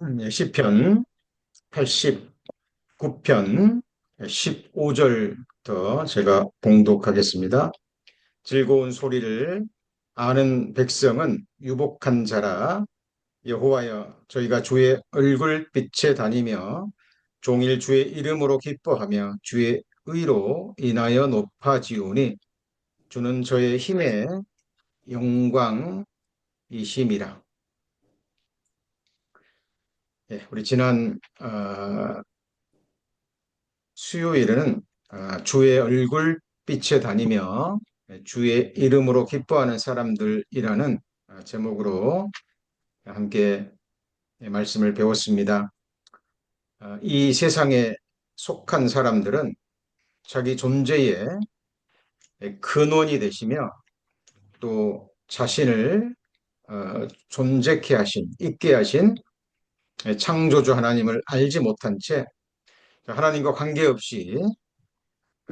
시편 89편 15절부터 제가 봉독하겠습니다. 즐거운 소리를 아는 백성은 유복한 자라. 여호와여, 저희가 주의 얼굴빛에 다니며 종일 주의 이름으로 기뻐하며 주의 의로 인하여 높아지오니 주는 저의 힘의 영광이심이라. 예, 우리 지난 수요일에는 주의 얼굴 빛에 다니며 주의 이름으로 기뻐하는 사람들이라는 제목으로 함께 말씀을 배웠습니다. 이 세상에 속한 사람들은 자기 존재의 근원이 되시며 또 자신을 존재케 하신, 있게 하신 창조주 하나님을 알지 못한 채 하나님과 관계없이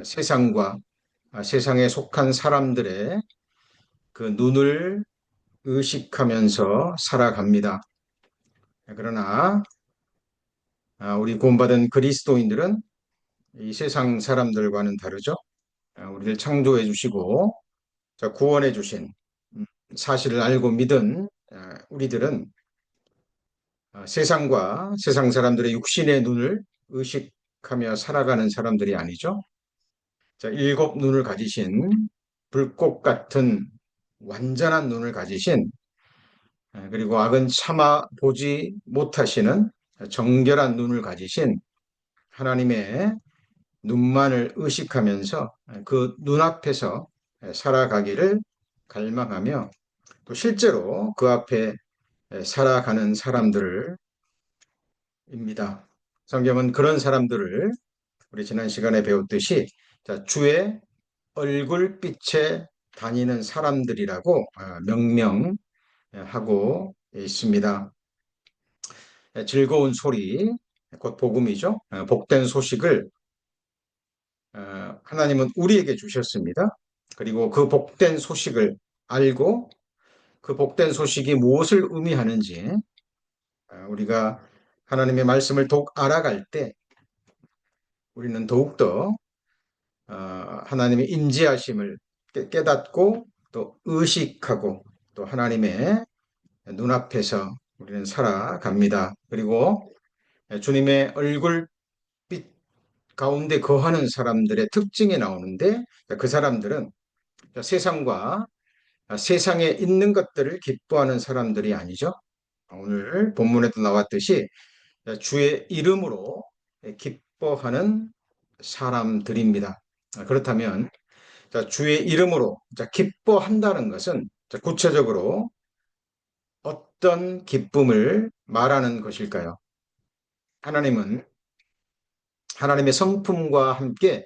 세상과 세상에 속한 사람들의 그 눈을 의식하면서 살아갑니다. 그러나 우리 구원받은 그리스도인들은 이 세상 사람들과는 다르죠. 우리를 창조해 주시고 구원해 주신 사실을 알고 믿은 우리들은 세상과 세상 사람들의 육신의 눈을 의식하며 살아가는 사람들이 아니죠. 일곱 눈을 가지신 불꽃 같은 완전한 눈을 가지신 그리고 악은 참아 보지 못하시는 정결한 눈을 가지신 하나님의 눈만을 의식하면서 그 눈앞에서 살아가기를 갈망하며 또 실제로 그 앞에 살아가는 사람들입니다. 성경은 그런 사람들을 우리 지난 시간에 배웠듯이 주의 얼굴빛에 다니는 사람들이라고 명명하고 있습니다. 즐거운 소리, 곧 복음이죠. 복된 소식을 하나님은 우리에게 주셨습니다. 그리고 그 복된 소식을 알고 그 복된 소식이 무엇을 의미하는지 우리가 하나님의 말씀을 더욱 알아갈 때 우리는 더욱더 하나님의 인지하심을 깨닫고 또 의식하고 또 하나님의 눈앞에서 우리는 살아갑니다. 그리고 주님의 얼굴빛 가운데 거하는 사람들의 특징이 나오는데 그 사람들은 세상과 세상에 있는 것들을 기뻐하는 사람들이 아니죠. 오늘 본문에도 나왔듯이 주의 이름으로 기뻐하는 사람들입니다. 그렇다면 주의 이름으로 기뻐한다는 것은 구체적으로 어떤 기쁨을 말하는 것일까요? 하나님은 하나님의 성품과 함께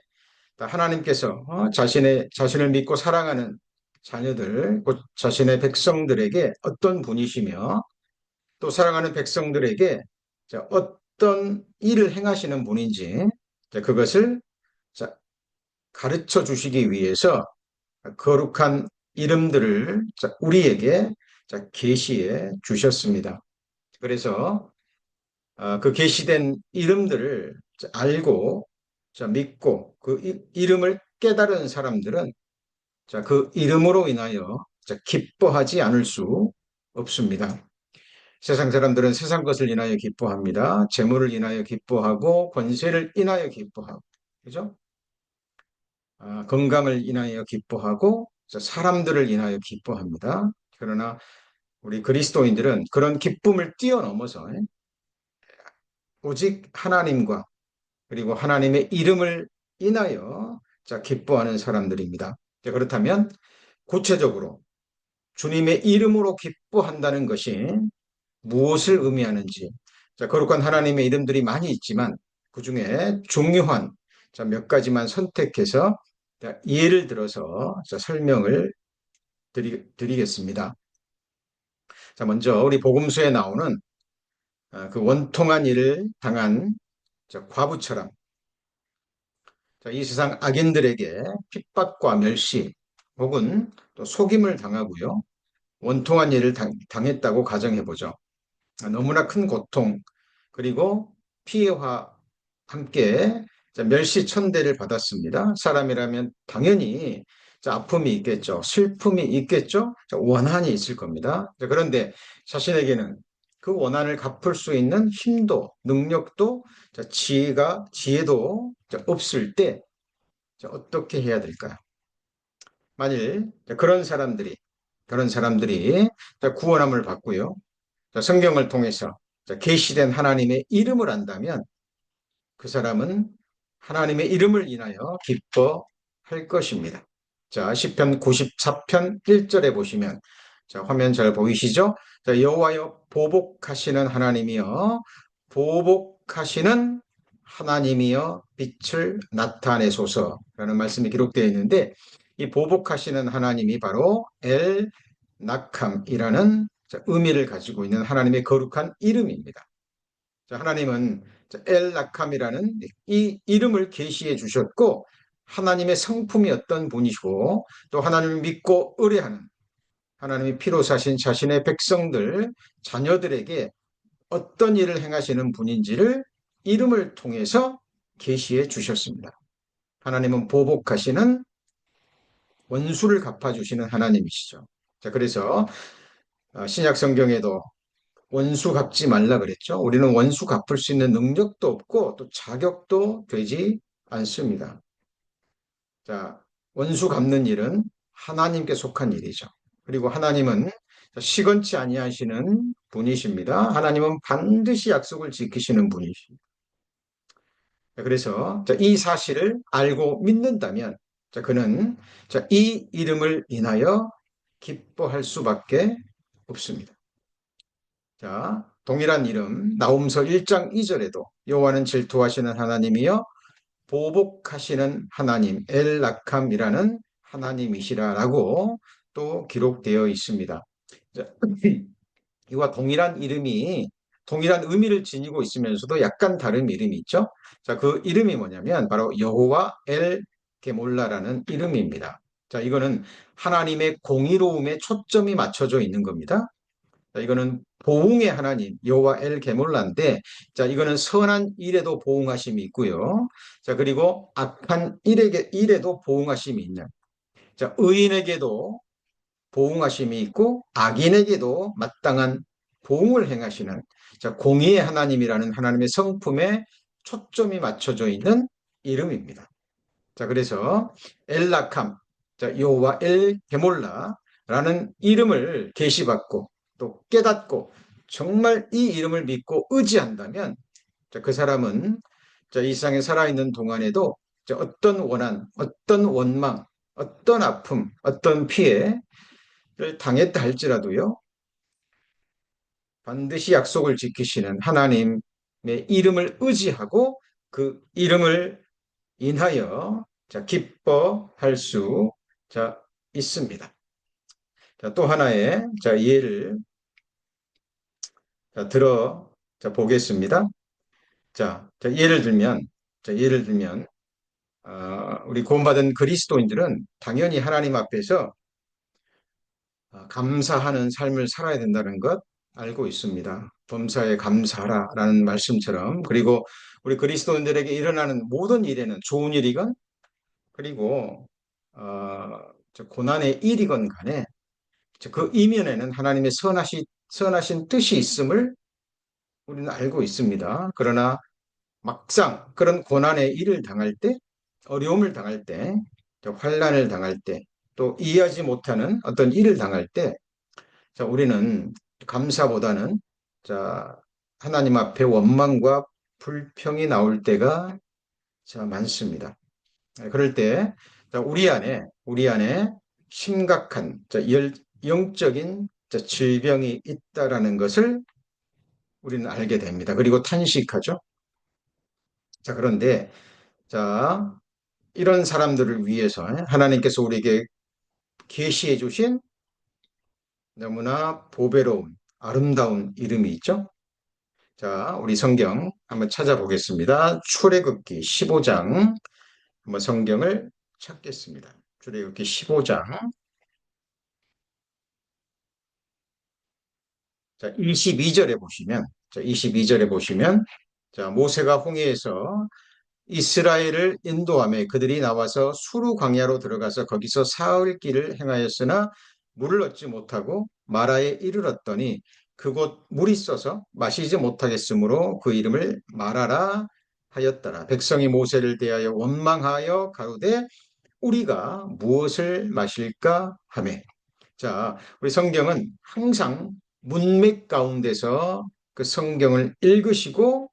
하나님께서 자신을 믿고 사랑하는 자녀들, 곧 자신의 백성들에게 어떤 분이시며 또 사랑하는 백성들에게 어떤 일을 행하시는 분인지 그것을 가르쳐 주시기 위해서 거룩한 이름들을 우리에게 계시해 주셨습니다. 그래서 그 계시된 이름들을 알고 믿고 그 이름을 깨달은 사람들은 그 이름으로 인하여 기뻐하지 않을 수 없습니다. 세상 사람들은 세상 것을 인하여 기뻐합니다. 재물을 인하여 기뻐하고 권세를 인하여 기뻐하고 그죠? 건강을 인하여 기뻐하고 사람들을 인하여 기뻐합니다. 그러나 우리 그리스도인들은 그런 기쁨을 뛰어넘어서 오직 하나님과 그리고 하나님의 이름을 인하여 기뻐하는 사람들입니다. 그렇다면 구체적으로 주님의 이름으로 기뻐한다는 것이 무엇을 의미하는지 거룩한 하나님의 이름들이 많이 있지만 그중에 중요한 몇 가지만 선택해서 예를 들어서 설명을 드리겠습니다. 먼저 우리 복음서에 나오는 그 원통한 일을 당한 과부처럼 이 세상 악인들에게 핍박과 멸시 혹은 또 속임을 당하고요. 원통한 일을 당했다고 가정해보죠. 너무나 큰 고통, 그리고 피해와 함께 멸시천대를 받았습니다. 사람이라면 당연히 아픔이 있겠죠. 슬픔이 있겠죠. 원한이 있을 겁니다. 그런데 자신에게는 그 원한을 갚을 수 있는 힘도, 능력도, 지혜도 없을 때 어떻게 해야 될까요? 만일 그런 사람들이 구원함을 받고요. 성경을 통해서 계시된 하나님의 이름을 안다면 그 사람은 하나님의 이름을 인하여 기뻐할 것입니다. 자, 시편 94편 1절에 보시면 자, 화면 잘 보이시죠? 자, 여호와여 보복하시는 하나님이여 보복하시는 하나님이여 빛을 나타내소서라는 말씀이 기록되어 있는데 이 보복하시는 하나님이 바로 엘 낙함이라는 의미를 가지고 있는 하나님의 거룩한 이름입니다. 하나님은 엘 라캄이라는 이 이름을 계시해 주셨고 하나님의 성품이 어떤 분이시고 또 하나님을 믿고 의뢰하는 하나님이 피로 사신 자신의 백성들 자녀들에게 어떤 일을 행하시는 분인지를 이름을 통해서 계시해 주셨습니다. 하나님은 보복하시는 원수를 갚아주시는 하나님이시죠. 자, 그래서 신약 성경에도 원수 갚지 말라 그랬죠. 우리는 원수 갚을 수 있는 능력도 없고 또 자격도 되지 않습니다. 자, 원수 갚는 일은 하나님께 속한 일이죠. 그리고 하나님은 시건치 아니하시는 분이십니다. 하나님은 반드시 약속을 지키시는 분이십니다. 그래서 이 사실을 알고 믿는다면 그는 이 이름을 인하여 기뻐할 수밖에 없습니다. 자, 동일한 이름 나홈서 1장 2절에도 여호와는 질투하시는 하나님이여 보복하시는 하나님 엘라캄이라는 하나님이시라라고 또 기록되어 있습니다. 자, 이와 동일한 의미를 지니고 있으면서도 약간 다른 이름이 있죠. 자, 그 이름이 뭐냐면 바로 여호와 엘 게몰라라는 이름입니다. 자, 이거는 하나님의 공의로움에 초점이 맞춰져 있는 겁니다. 자, 이거는 보응의 하나님 여호와 엘 게몰라인데 자, 이거는 선한 일에도 보응하심이 있고요. 자, 그리고 악한 일에도 보응하심이 있는. 자, 의인에게도 보응하심이 있고 악인에게도 마땅한 보응을 행하시는 자, 공의의 하나님이라는 하나님의 성품에 초점이 맞춰져 있는 이름입니다. 자, 그래서 엘라캄, 자, 여호와 엘 게몰라라는 이름을 계시받고 또 깨닫고 정말 이 이름을 믿고 의지한다면 자, 그 사람은 자, 이 세상에 살아있는 동안에도 자, 어떤 원한, 어떤 원망, 어떤 아픔, 어떤 피해를 당했다 할지라도요, 반드시 약속을 지키시는 하나님의 이름을 의지하고 그 이름을 인하여 자, 기뻐할 수 자, 있습니다. 자, 또 하나의 자, 예를 들어 보겠습니다. 예를 들면 우리 구원받은 그리스도인들은 당연히 하나님 앞에서 감사하는 삶을 살아야 된다는 것 알고 있습니다. 범사에 감사하라라는 말씀처럼 그리고 우리 그리스도인들에게 일어나는 모든 일에는 좋은 일이건 그리고 고난의 일이건 간에 그 이면에는 하나님의 선하신 뜻이 있음을 우리는 알고 있습니다. 그러나 막상 그런 고난의 일을 당할 때, 어려움을 당할 때, 환난을 당할 때, 또 이해하지 못하는 어떤 일을 당할 때, 우리는 감사보다는 하나님 앞에 원망과 불평이 나올 때가 많습니다. 그럴 때 우리 안에 심각한 영적인 질병이 있다라는 것을 우리는 알게 됩니다. 그리고 탄식하죠. 그런데 자, 이런 사람들을 위해서 하나님께서 우리에게 계시해 주신 너무나 보배로운 아름다운 이름이 있죠. 자, 우리 성경 한번 찾아보겠습니다. 출애굽기 15장 한번 성경을 찾겠습니다. 출애굽기 15장. 자, 22절에 보시면, 자, 22절에 보시면, 자, 모세가 홍해에서 이스라엘을 인도하며 그들이 나와서 수르 광야로 들어가서 거기서 사흘 길을 행하였으나 물을 얻지 못하고 마라에 이르렀더니 그곳 물이 있어서 마시지 못하겠으므로 그 이름을 마라라 하였더라. 백성이 모세를 대하여 원망하여 가로되 우리가 무엇을 마실까 하며. 자, 우리 성경은 항상 문맥 가운데서 그 성경을 읽으시고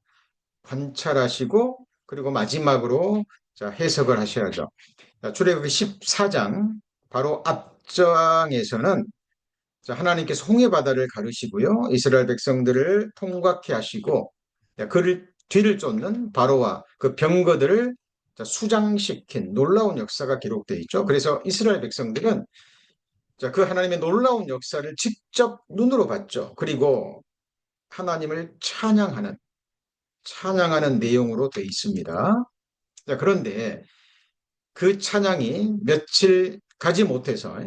관찰하시고 그리고 마지막으로 자, 해석을 하셔야죠. 자, 출애굽기 14장 바로 앞장에서는 자, 하나님께서 홍해 바다를 가르시고요. 이스라엘 백성들을 통과케 하시고 자, 그를 뒤를 쫓는 바로와 그 병거들을 자, 수장시킨 놀라운 역사가 기록되어 있죠. 그래서 이스라엘 백성들은 자, 그 하나님의 놀라운 역사를 직접 눈으로 봤죠. 그리고 하나님을 찬양하는 내용으로 되어 있습니다. 자, 그런데 그 찬양이 며칠 가지 못해서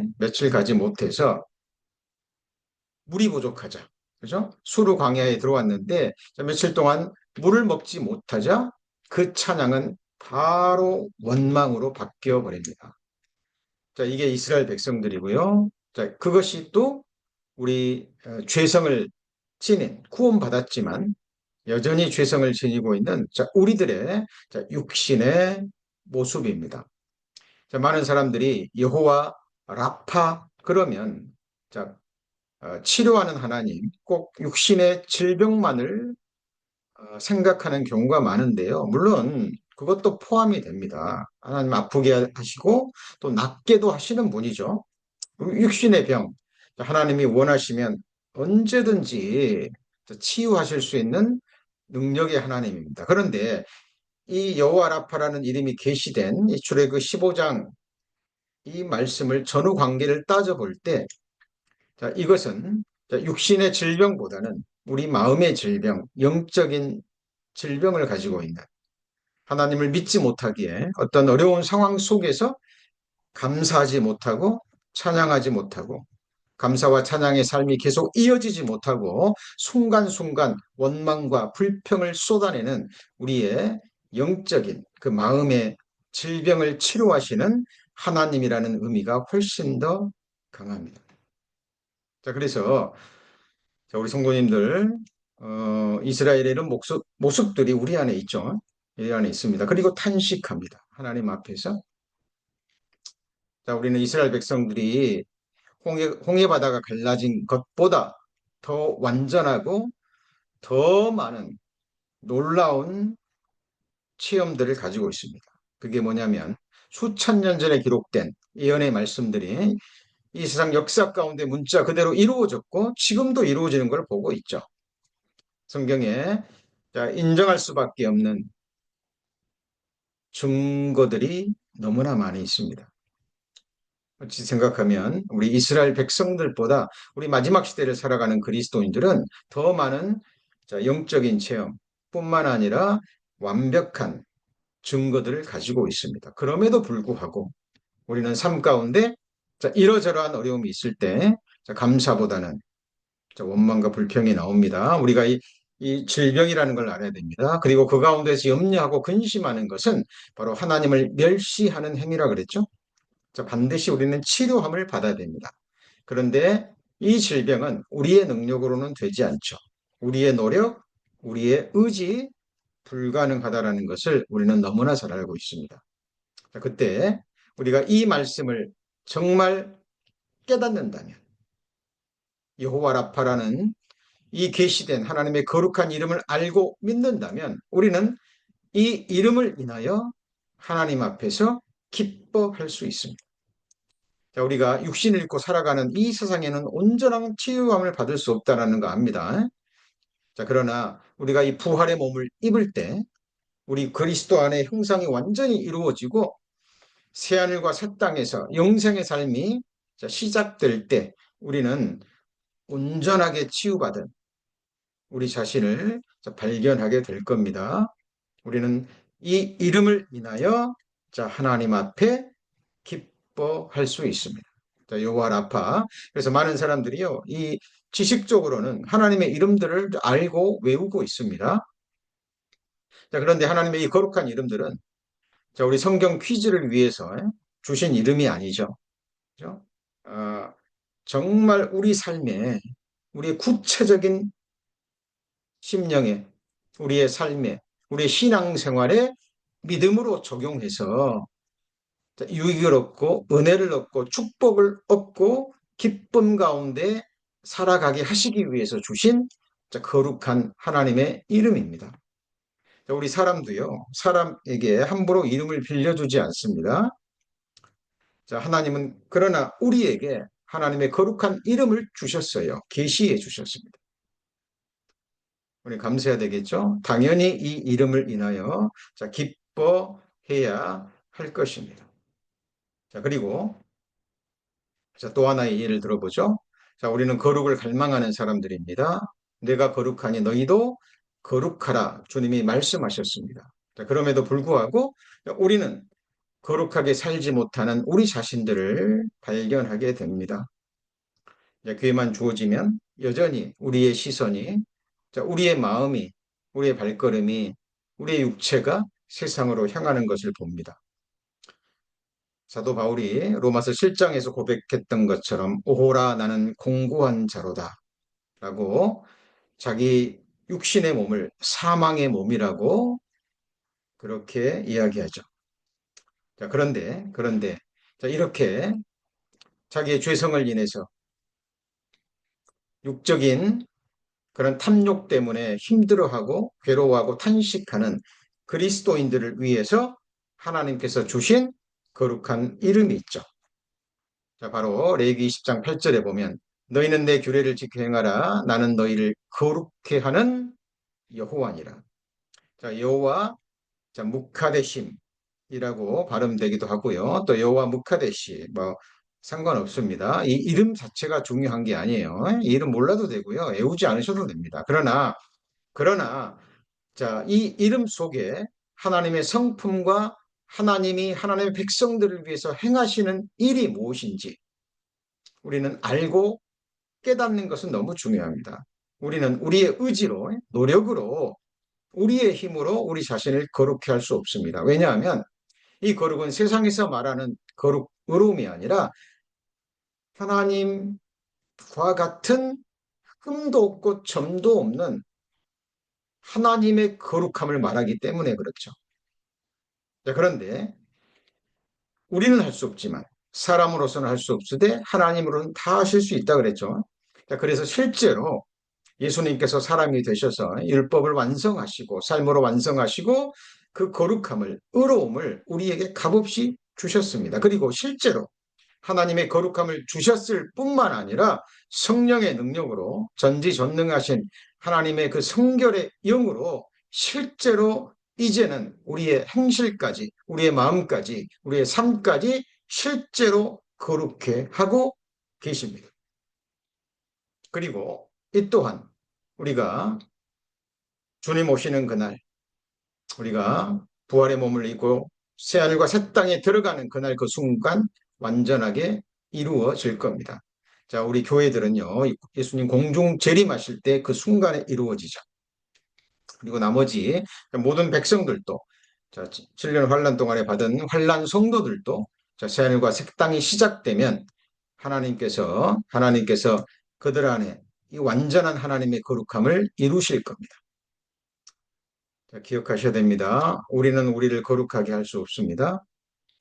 물이 부족하자. 그죠? 수르 광야에 들어왔는데 자, 며칠 동안 물을 먹지 못하자 그 찬양은 바로 원망으로 바뀌어 버립니다. 자, 이게 이스라엘 백성들이고요. 자, 그것이 또 우리 죄성을 지닌 구원받았지만 여전히 죄성을 지니고 있는 자, 우리들의 자, 육신의 모습입니다. 자, 많은 사람들이 여호와 라파 그러면 자, 치료하는 하나님, 꼭 육신의 질병만을 생각하는 경우가 많은데요. 물론 그것도 포함이 됩니다. 하나님 아프게 하시고 또 낫게도 하시는 분이죠. 육신의 병, 하나님이 원하시면 언제든지 치유하실 수 있는 능력의 하나님입니다. 그런데 이 여호와 라파라는 이름이 계시된 이 출애굽 15장 이 말씀을 전후 관계를 따져볼 때 자, 이것은 자, 육신의 질병보다는 우리 마음의 질병, 영적인 질병을 가지고 있는 하나님을 믿지 못하기에 어떤 어려운 상황 속에서 감사하지 못하고 찬양하지 못하고 감사와 찬양의 삶이 계속 이어지지 못하고 순간순간 원망과 불평을 쏟아내는 우리의 영적인 그 마음의 질병을 치료하시는 하나님이라는 의미가 훨씬 더 강합니다. 자, 그래서 우리 성도님들 이스라엘의 이런 모습들이 우리 안에 있죠. 우리 안에 있습니다. 그리고 탄식합니다. 하나님 앞에서. 자, 우리는 이스라엘 백성들이 홍해 바다가 갈라진 것보다 더 완전하고 더 많은 놀라운 체험들을 가지고 있습니다. 그게 뭐냐면 수천 년 전에 기록된 예언의 말씀들이 이 세상 역사 가운데 문자 그대로 이루어졌고 지금도 이루어지는 걸 보고 있죠. 성경에 인정할 수밖에 없는 증거들이 너무나 많이 있습니다. 어찌 생각하면 우리 이스라엘 백성들보다 우리 마지막 시대를 살아가는 그리스도인들은 더 많은 영적인 체험뿐만 아니라 완벽한 증거들을 가지고 있습니다. 그럼에도 불구하고 우리는 삶 가운데 이러저러한 어려움이 있을 때 감사보다는 원망과 불평이 나옵니다. 우리가 이 질병이라는 걸 알아야 됩니다. 그리고 그 가운데서 염려하고 근심하는 것은 바로 하나님을 멸시하는 행위라 그랬죠. 자, 반드시 우리는 치료함을 받아야 됩니다. 그런데 이 질병은 우리의 능력으로는 되지 않죠. 우리의 노력, 우리의 의지 불가능하다라는 것을 우리는 너무나 잘 알고 있습니다. 자, 그때 우리가 이 말씀을 정말 깨닫는다면 여호와 라파라는 이 계시된 하나님의 거룩한 이름을 알고 믿는다면 우리는 이 이름을 인하여 하나님 앞에서 기뻐할 수 있습니다. 자, 우리가 육신을 입고 살아가는 이 세상에는 온전한 치유함을 받을 수 없다는 거 압니다. 자, 그러나 우리가 이 부활의 몸을 입을 때 우리 그리스도 안에 형상이 완전히 이루어지고 새하늘과 새 땅에서 영생의 삶이 시작될 때 우리는 온전하게 치유받은 우리 자신을 발견하게 될 겁니다. 우리는 이 이름을 인하여 하나님 앞에 기뻐할 수 있습니다. 여호와 라파. 그래서 많은 사람들이요, 이 지식적으로는 하나님의 이름들을 알고 외우고 있습니다. 자, 그런데 하나님의 이 거룩한 이름들은 자, 우리 성경 퀴즈를 위해서 주신 이름이 아니죠. 그죠? 아, 정말 우리 삶에, 우리의 구체적인 심령에, 우리의 삶에, 우리의 신앙생활에 믿음으로 적용해서 유익을 얻고 은혜를 얻고 축복을 얻고 기쁨 가운데 살아가게 하시기 위해서 주신 거룩한 하나님의 이름입니다. 우리 사람도요, 사람에게 함부로 이름을 빌려주지 않습니다. 자, 하나님은 그러나 우리에게 하나님의 거룩한 이름을 주셨어요. 계시해 주셨습니다. 우리 감사해야 되겠죠? 당연히 이 이름을 인하여 자, 기뻐해야 할 것입니다. 자, 그리고 자, 또 하나의 예를 들어보죠. 자, 우리는 거룩을 갈망하는 사람들입니다. 내가 거룩하니 너희도 거룩하라. 주님이 말씀하셨습니다. 자, 그럼에도 불구하고 우리는 거룩하게 살지 못하는 우리 자신들을 발견하게 됩니다. 기회만 주어지면 여전히 우리의 시선이, 자, 우리의 마음이, 우리의 발걸음이, 우리의 육체가 세상으로 향하는 것을 봅니다. 사도 바울이 로마서 7장에서 고백했던 것처럼 오호라 나는 공고한 자로다 라고 자기 육신의 몸을 사망의 몸이라고 그렇게 이야기하죠. 자, 그런데 자, 이렇게 자기의 죄성을 인해서 육적인 그런 탐욕 때문에 힘들어하고 괴로워하고 탄식하는 그리스도인들을 위해서 하나님께서 주신 거룩한 이름이 있죠. 자, 바로 레위기 20장 8절에 보면 너희는 내 규례를 지켜 행하라. 나는 너희를 거룩해 하는 여호와니라. 자, 여호와, 자, 무카데심이라고 발음되기도 하고요. 또 여호와 무카데시, 뭐 상관없습니다. 이 이름 자체가 중요한 게 아니에요. 이 이름 몰라도 되고요. 외우지 않으셔도 됩니다. 그러나, 자, 이 이름 속에 하나님의 성품과 하나님이 하나님의 백성들을 위해서 행하시는 일이 무엇인지 우리는 알고 깨닫는 것은 너무 중요합니다. 우리는 우리의 의지로, 노력으로, 우리의 힘으로 우리 자신을 거룩해 할 수 없습니다. 왜냐하면 이 거룩은 세상에서 말하는 거룩, 의로움이 아니라 하나님과 같은 흠도 없고 점도 없는 하나님의 거룩함을 말하기 때문에 그렇죠. 자, 그런데 우리는 할 수 없지만 사람으로서는 할 수 없으되 하나님으로는 다 하실 수 있다 그랬죠. 자, 그래서 실제로 예수님께서 사람이 되셔서 율법을 완성하시고 삶으로 완성하시고 그 거룩함을, 의로움을 우리에게 값없이 주셨습니다. 그리고 실제로 하나님의 거룩함을 주셨을 뿐만 아니라 성령의 능력으로 전지전능하신 하나님의 그 성결의 영으로 실제로 이제는 우리의 행실까지, 우리의 마음까지, 우리의 삶까지 실제로 거룩해 하고 계십니다. 그리고 이 또한 우리가 주님 오시는 그날, 우리가 부활의 몸을 입고 새하늘과 새 땅에 들어가는 그날 그 순간 완전하게 이루어질 겁니다. 자, 우리 교회들은요, 예수님 공중 재림하실 때 그 순간에 이루어지죠. 그리고 나머지 모든 백성들도 자, 7년 환란 동안에 받은 환란 성도들도 자, 새하늘과 새 땅이 시작되면 하나님께서 그들 안에 이 완전한 하나님의 거룩함을 이루실 겁니다. 자, 기억하셔야 됩니다. 우리는 우리를 거룩하게 할 수 없습니다.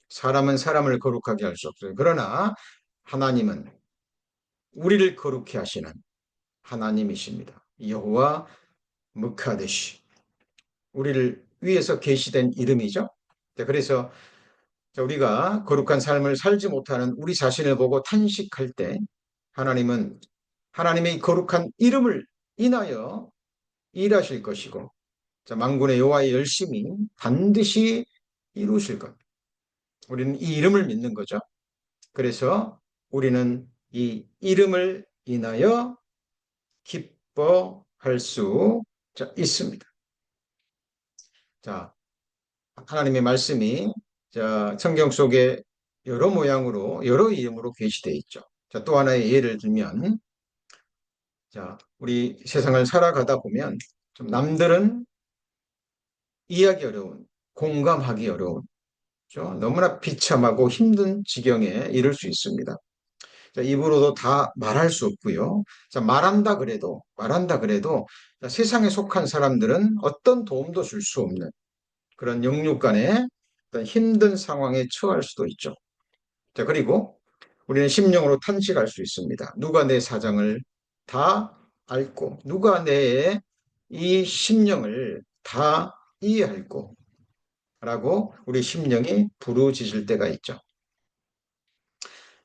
사람은 사람을 거룩하게 할 수 없어요. 그러나 하나님은 우리를 거룩해 하시는 하나님이십니다. 여호와 무카데시. 우리를 위해서 계시된 이름이죠. 자, 그래서 우리가 거룩한 삶을 살지 못하는 우리 자신을 보고 탄식할 때 하나님은 하나님의 거룩한 이름을 인하여 일하실 것이고 자, 만군의 여호와의 열심히 반드시 이루실 것. 우리는 이 이름을 믿는 거죠. 그래서 우리는 이 이름을 인하여 기뻐할 수 있습니다. 자, 하나님의 말씀이 자, 성경 속에 여러 모양으로 여러 이름으로 게시되어 있죠. 자, 또 하나의 예를 들면 자, 우리 세상을 살아가다 보면 좀 남들은 이해하기 어려운, 공감하기 어려운, 너무나 비참하고 힘든 지경에 이를 수 있습니다. 자, 입으로도 다 말할 수 없고요. 자, 말한다 그래도 자, 세상에 속한 사람들은 어떤 도움도 줄 수 없는 그런 영육 간의 어떤 힘든 상황에 처할 수도 있죠. 자, 그리고 우리는 심령으로 탄식할 수 있습니다. 누가 내 사정을 다 앓고, 누가 내 이 심령을 다 이해할고, 라고 우리 심령이 부르짖을 때가 있죠.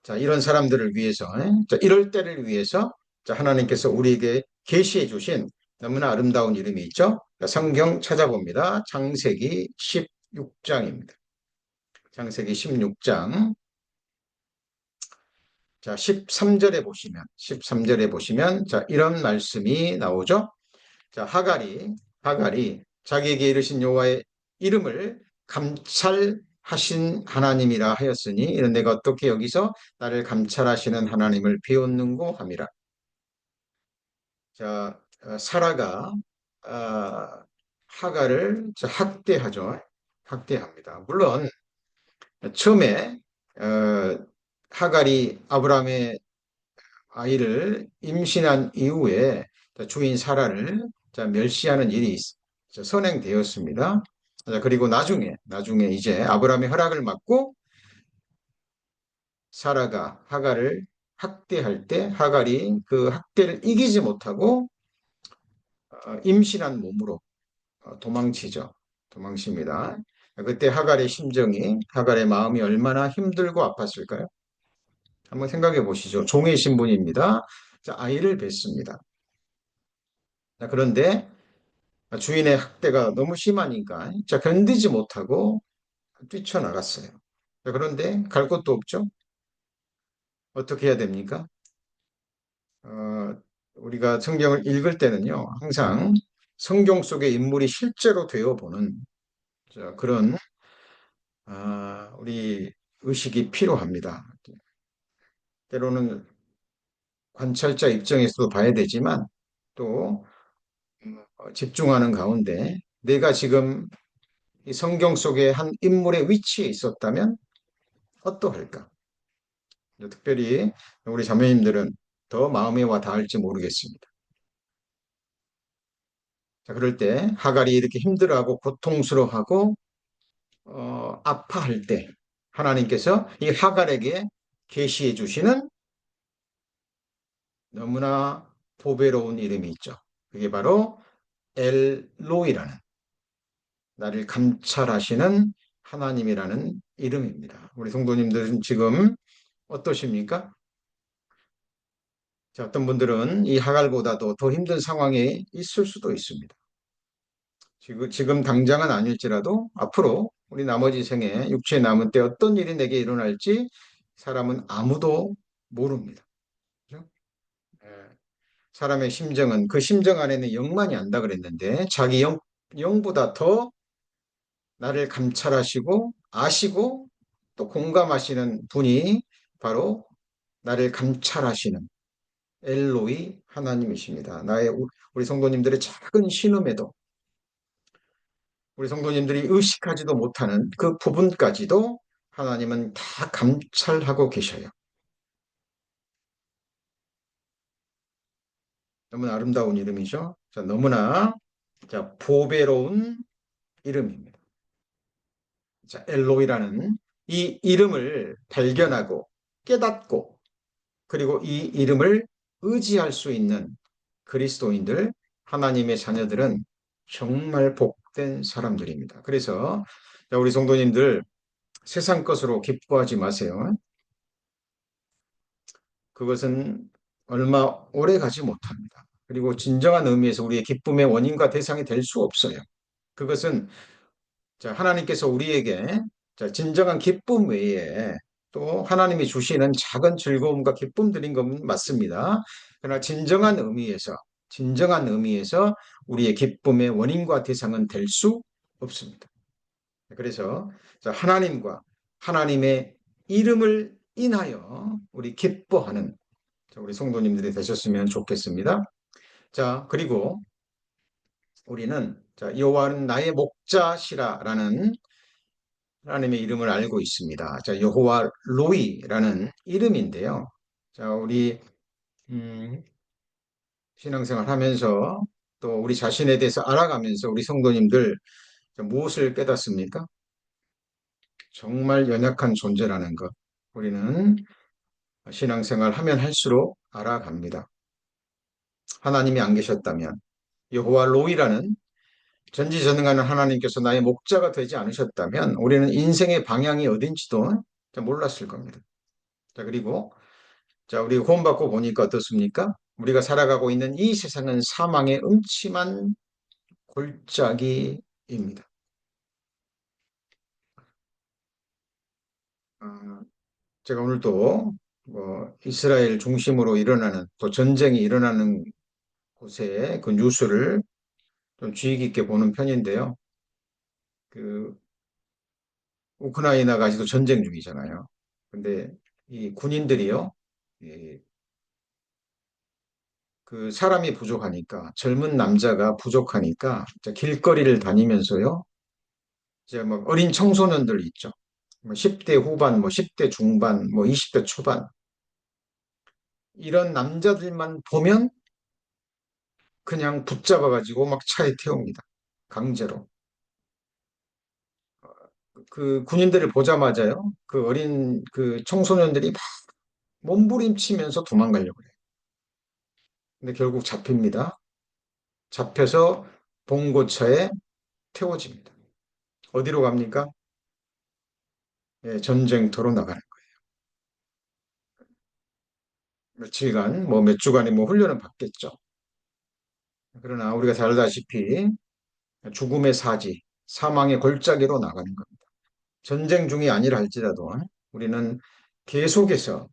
자, 이런 사람들을 위해서, 자, 이럴 때를 위해서, 자, 하나님께서 우리에게 계시해 주신 너무나 아름다운 이름이 있죠. 자, 성경 찾아봅니다. 창세기 16장입니다. 창세기 16장. 자, 13절에 보시면, 자, 이런 말씀이 나오죠. 자, 하갈이 자기에게 이르신 여호와의 이름을 감찰하신 하나님이라 하였으니, 이런 내가 어떻게 여기서 나를 감찰하시는 하나님을 배웠는고 함이라. 자, 사라가, 아, 하갈을 학대하죠. 학대합니다. 물론, 처음에, 하갈이 아브라함의 아이를 임신한 이후에 주인 사라를 멸시하는 일이 선행되었습니다. 그리고 나중에 이제 아브라함의 허락을 받고 사라가 하갈을 학대할 때 하갈이 그 학대를 이기지 못하고 임신한 몸으로 도망치죠. 도망칩니다. 그때 하갈의 마음이 얼마나 힘들고 아팠을까요? 한번 생각해 보시죠. 종의 신분입니다. 자, 아이를 뱄습니다. 자, 그런데 주인의 학대가 너무 심하니까 견디지 못하고 뛰쳐나갔어요. 자, 그런데 갈 곳도 없죠. 어떻게 해야 됩니까? 어, 우리가 성경을 읽을 때는요, 항상 성경 속의 인물이 실제로 되어보는 그런 우리 의식이 필요합니다. 때로는 관찰자 입장에서도 봐야 되지만 또 집중하는 가운데 내가 지금 이 성경 속의 한 인물의 위치에 있었다면 어떠할까? 특별히 우리 자매님들은 더 마음에 와 닿을지 모르겠습니다. 자, 그럴 때 하갈이 이렇게 힘들어하고 고통스러워하고 아파할 때 하나님께서 이 하갈에게 계시해 주시는 너무나 보배로운 이름이 있죠. 그게 바로 엘로이라는 나를 감찰하시는 하나님이라는 이름입니다. 우리 성도님들은 지금 어떠십니까? 자, 어떤 분들은 이 하갈보다도 더 힘든 상황에 있을 수도 있습니다. 지금 당장은 아닐지라도 앞으로 우리 나머지 생에 육체에 남은 때 어떤 일이 내게 일어날지 사람은 아무도 모릅니다. 그죠? 예. 사람의 심정은 그 심정 안에는 영만이 안다 그랬는데 자기 영보다 더 나를 감찰하시고 아시고 또 공감하시는 분이 바로 나를 감찰하시는 엘로이 하나님이십니다. 우리 성도님들의 작은 신음에도 우리 성도님들이 의식하지도 못하는 그 부분까지도 하나님은 다 감찰하고 계셔요. 너무나 아름다운 이름이죠. 자, 너무나 보배로운 이름입니다. 자, 엘로이라는 이 이름을 발견하고 깨닫고 그리고 이 이름을 의지할 수 있는 그리스도인들, 하나님의 자녀들은 정말 복된 사람들입니다. 그래서 우리 성도님들 세상 것으로 기뻐하지 마세요. 그것은 얼마 오래 가지 못합니다. 그리고 진정한 의미에서 우리의 기쁨의 원인과 대상이 될 수 없어요. 그것은 하나님께서 우리에게 진정한 기쁨 외에 또 하나님이 주시는 작은 즐거움과 기쁨들인 건 맞습니다. 그러나 진정한 의미에서 우리의 기쁨의 원인과 대상은 될 수 없습니다. 그래서 하나님의 이름을 인하여 우리 기뻐하는 우리 성도님들이 되셨으면 좋겠습니다. 자, 그리고 우리는 자, 여호와는 나의 목자시라라는 하나님의 이름을 알고 있습니다. 자, 여호와 로이라는 이름인데요. 자, 우리 음, 신앙생활 하면서 또 우리 자신에 대해서 알아가면서 우리 성도님들 무엇을 깨닫습니까? 정말 연약한 존재라는 것. 우리는 신앙생활 하면 할수록 알아갑니다. 하나님이 안 계셨다면 여호와 로이라는 전지전능하는 하나님께서 나의 목자가 되지 않으셨다면 우리는 인생의 방향이 어딘지도 몰랐을 겁니다. 자, 그리고 자, 우리 구원받고 보니까 어떻습니까? 우리가 살아가고 있는 이 세상은 사망의 음침한 골짜기입니다. 어, 제가 오늘도 이스라엘 중심으로 일어나는 또 전쟁이 일어나는 곳에 그 뉴스를 좀 주의 깊게 보는 편인데요. 그 우크라이나가 아직도 전쟁 중이잖아요. 근데 이 군인들이요, 이, 그 사람이 부족하니까 젊은 남자가 부족하니까 이제 길거리를 다니면서요, 이제 막 어린 청소년들 있죠. 뭐 10대 후반, 뭐 10대 중반, 뭐 20대 초반 이런 남자들만 보면 그냥 붙잡아가지고 막 차에 태웁니다. 강제로. 그 군인들을 보자마자요, 그 어린 그 청소년들이 막 몸부림치면서 도망가려고 해요. 근데 결국 잡힙니다. 잡혀서 봉고차에 태워집니다. 어디로 갑니까? 예, 전쟁터로 나가는 거예요. 며칠간, 뭐 몇 주간의 뭐 훈련은 받겠죠. 그러나 우리가 잘 알다시피 죽음의 사지, 사망의 골짜기로 나가는 겁니다. 전쟁 중이 아니라 할지라도 우리는 계속해서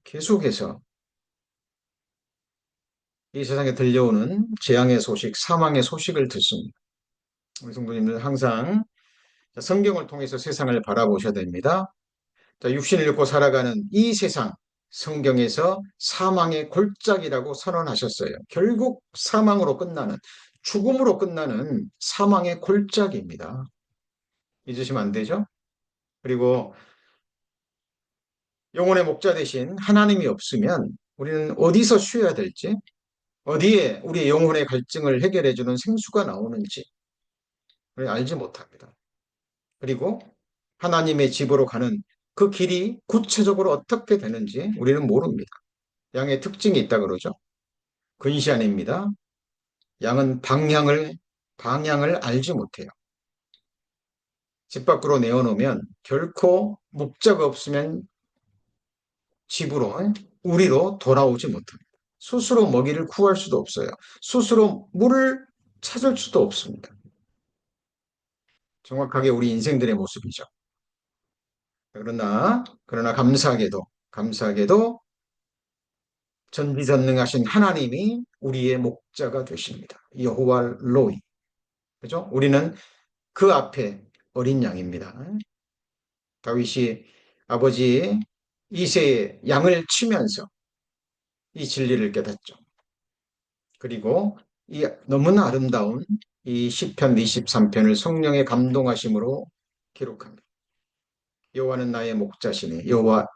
이 세상에 들려오는 재앙의 소식, 사망의 소식을 듣습니다. 우리 성도님들 항상 성경을 통해서 세상을 바라보셔야 됩니다. 자, 육신을 입고 살아가는 이 세상, 성경에서 사망의 골짜기라고 선언하셨어요. 결국 사망으로 끝나는, 죽음으로 끝나는 사망의 골짜기입니다. 잊으시면 안 되죠? 그리고 영혼의 목자 대신 하나님이 없으면 우리는 어디서 쉬어야 될지, 어디에 우리의 영혼의 갈증을 해결해주는 생수가 나오는지 알지 못합니다. 그리고 하나님의 집으로 가는 그 길이 구체적으로 어떻게 되는지 우리는 모릅니다. 양의 특징이 있다 그러죠. 근시안입니다. 양은 방향을 알지 못해요. 집 밖으로 내어놓으면 결코 목자가 없으면 집으로, 우리로 돌아오지 못합니다. 스스로 먹이를 구할 수도 없어요. 스스로 물을 찾을 수도 없습니다. 정확하게 우리 인생들의 모습이죠. 그러나 감사하게도 전지전능하신 하나님이 우리의 목자가 되십니다. 여호와 로이. 그죠? 우리는 그 앞에 어린 양입니다. 다윗이 아버지 이새의 양을 치면서 이 진리를 깨닫죠. 그리고 이 너무나 아름다운 이 시편 23편을 성령의 감동하심으로 기록합니다. 여호와는 나의 목자시니 여호와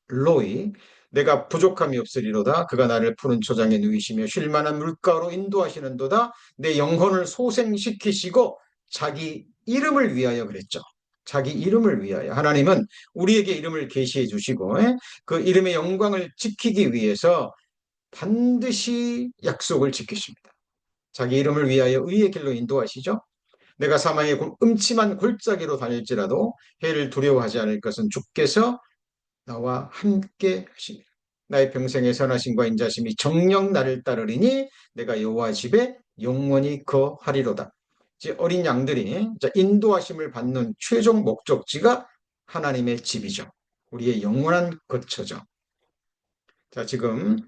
로이 내가 부족함이 없으리로다 그가 나를 푸른 초장에 누이시며 쉴 만한 물가로 인도하시는도다 내 영혼을 소생시키시고 자기 이름을 위하여 그랬죠. 자기 이름을 위하여 하나님은 우리에게 이름을 계시해 주시고 그 이름의 영광을 지키기 위해서 반드시 약속을 지키십니다. 자기 이름을 위하여 의의 길로 인도하시죠. 내가 사망의 음침한 골짜기로 다닐지라도 해를 두려워하지 않을 것은 주께서 나와 함께 하시니 나의 평생의 선하심과 인자심이 정녕 나를 따르리니 내가 여호와 집에 영원히 거하리로다. 이제 어린 양들이 인도하심을 받는 최종 목적지가 하나님의 집이죠. 우리의 영원한 거처죠. 자, 지금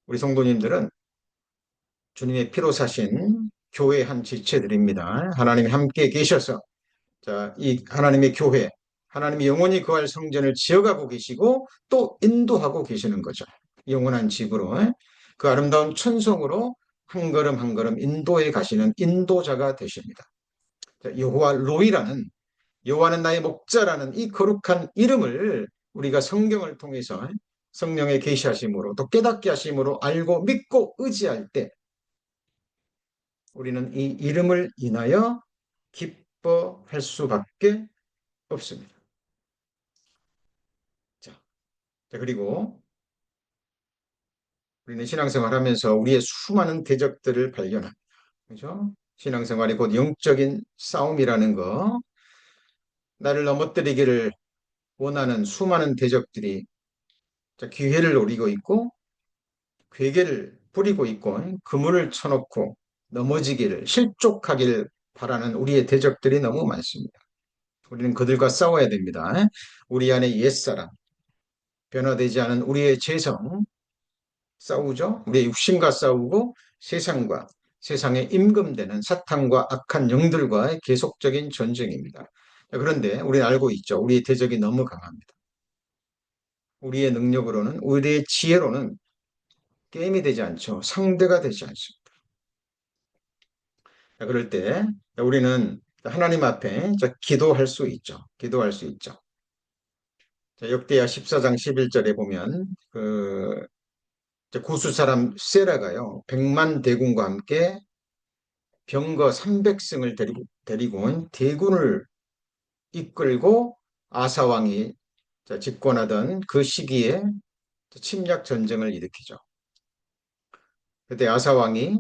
우리 성도님들은 주님의 피로 사신 교회 한 지체들입니다. 하나님이 함께 계셔서 자, 이 하나님의 교회, 하나님이 영원히 거할 성전을 지어가고 계시고 또 인도하고 계시는 거죠. 영원한 집으로 그 아름다운 천성으로 한 걸음 한 걸음 인도에 가시는 인도자가 되십니다. 여호와 로이라는, 여호와는 나의 목자라는 이 거룩한 이름을 우리가 성경을 통해서 성령의 계시하심으로 또 깨닫게 하심으로 알고 믿고 의지할 때 우리는 이 이름을 인하여 기뻐할 수밖에 없습니다. 자, 그리고 우리는 신앙생활 하면서 우리의 수많은 대적들을 발견합니다. 그죠? 신앙생활이 곧 영적인 싸움이라는 거, 나를 넘어뜨리기를 원하는 수많은 대적들이 기회를 노리고 있고, 괴계를 부리고 있고, 그물을 쳐놓고 넘어지기를, 실족하기를 바라는 우리의 대적들이 너무 많습니다. 우리는 그들과 싸워야 됩니다. 우리 안에 옛사람, 변화되지 않은 우리의 재성, 싸우죠. 우리의 육신과 싸우고 세상과, 세상에 임금되는 사탄과 악한 영들과의 계속적인 전쟁입니다. 그런데 우리는 알고 있죠. 우리의 대적이 너무 강합니다. 우리의 능력으로는, 우리의 지혜로는 게임이 되지 않죠. 상대가 되지 않습니다. 그럴 때 우리는 하나님 앞에 기도할 수 있죠. 기도할 수 있죠. 역대하 14장 11절에 보면 구스 사람 세라가요, 100만 대군과 함께 병거 300승을 데리고 온 대군을 이끌고 아사왕이 집권하던 그 시기에 침략 전쟁을 일으키죠. 그때 아사왕이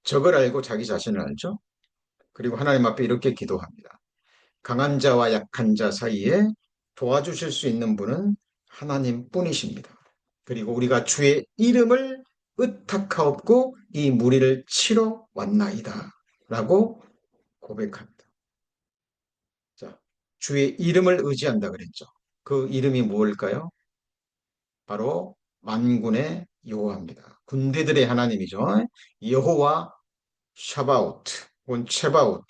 적을 알고 자기 자신을 알죠. 그리고 하나님 앞에 이렇게 기도합니다. 강한 자와 약한 자 사이에 도와주실 수 있는 분은 하나님 뿐이십니다. 그리고 우리가 주의 이름을 의탁하옵고 이 무리를 치러 왔나이다 라고 고백합니다. 자, 주의 이름을 의지한다 그랬죠. 그 이름이 무엇일까요? 바로 만군의 여호와입니다. 군대들의 하나님이죠. 여호와 샤바오트 혹은 체바오트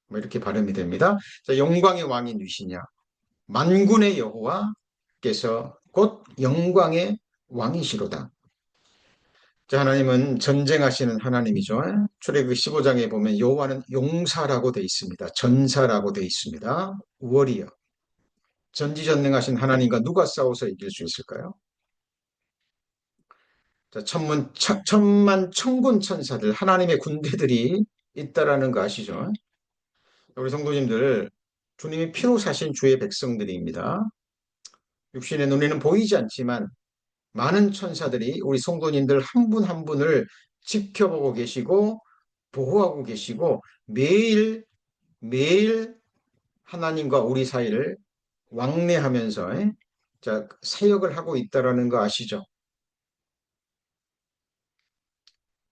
뭐 이렇게 발음이 됩니다. 자, 영광의 왕이 누구시냐? 만군의 여호와께서 곧 영광의 왕이시로다. 자, 하나님은 전쟁하시는 하나님이죠. 출애굽기 15장에 보면 여호와는 용사라고 되어 있습니다. 전사라고 되어 있습니다. 워리어. 전지전능하신 하나님과 누가 싸워서 이길 수 있을까요? 자, 천만 천군 천사들, 하나님의 군대들이 있다라는 거 아시죠? 우리 성도님들, 주님이 피로 사신 주의 백성들입니다. 육신의 눈에는 보이지 않지만 많은 천사들이 우리 성도님들 한 분 한 분을 지켜보고 계시고 보호하고 계시고 매일 매일 하나님과 우리 사이를 왕래하면서 사역을 하고 있다라는 거 아시죠?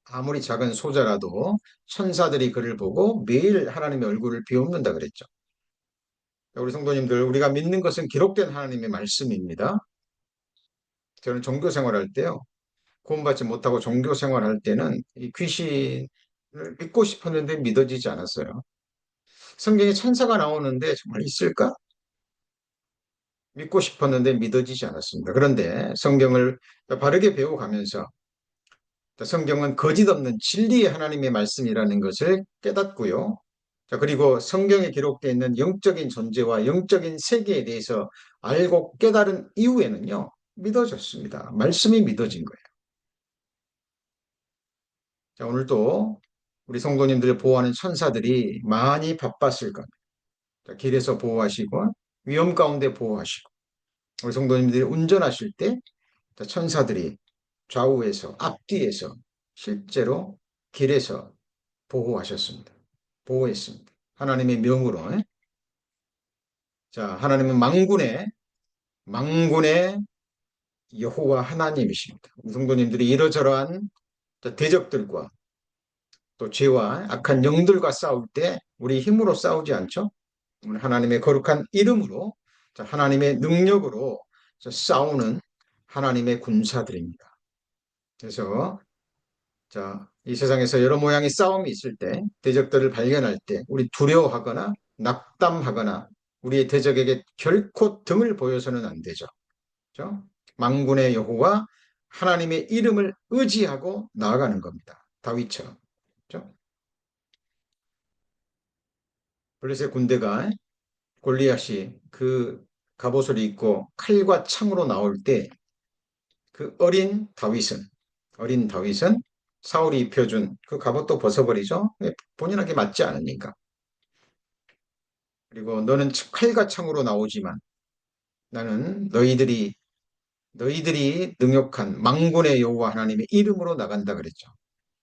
아무리 작은 소자라도 천사들이 그를 보고 매일 하나님의 얼굴을 비웃는다 그랬죠. 우리 성도님들, 우리가 믿는 것은 기록된 하나님의 말씀입니다. 저는 종교 생활할 때요, 구원받지 못하고 종교 생활할 때는 이 귀신을 믿고 싶었는데 믿어지지 않았어요. 성경에 천사가 나오는데 정말 있을까? 믿고 싶었는데 믿어지지 않았습니다. 그런데 성경을 바르게 배워가면서 성경은 거짓 없는 진리의 하나님의 말씀이라는 것을 깨닫고요. 자, 그리고 성경에 기록되어 있는 영적인 존재와 영적인 세계에 대해서 알고 깨달은 이후에는요, 믿어졌습니다. 말씀이 믿어진 거예요. 자, 오늘도 우리 성도님들을 보호하는 천사들이 많이 바빴을 겁니다. 자, 길에서 보호하시고, 위험 가운데 보호하시고, 우리 성도님들이 운전하실 때 천사들이 좌우에서, 앞뒤에서 실제로 길에서 보호하셨습니다. 보호했습니다. 하나님의 명으로. 자, 하나님은 망군의 여호와 하나님이십니다. 우리 성도님들이 이러저러한 대적들과 또 죄와 악한 영들과 싸울 때 우리 힘으로 싸우지 않죠. 하나님의 거룩한 이름으로, 하나님의 능력으로 싸우는 하나님의 군사들입니다. 그래서 이 세상에서 여러 모양의 싸움이 있을 때, 대적들을 발견할 때 우리 두려워하거나 낙담하거나 우리의 대적에게 결코 등을 보여서는 안 되죠. 그렇죠? 만군의 여호와 하나님의 이름을 의지하고 나아가는 겁니다. 다윗처럼. 그죠? 블레셋 군대가 골리앗이 그 갑옷을 입고 칼과 창으로 나올 때 그 어린 다윗은 사울이 입혀준 그 갑옷도 벗어버리죠. 본인에게 맞지 않으니까. 그리고 너는 칼과 창으로 나오지만 나는 너희들이 능욕한 망군의 여호와 하나님의 이름으로 나간다 그랬죠.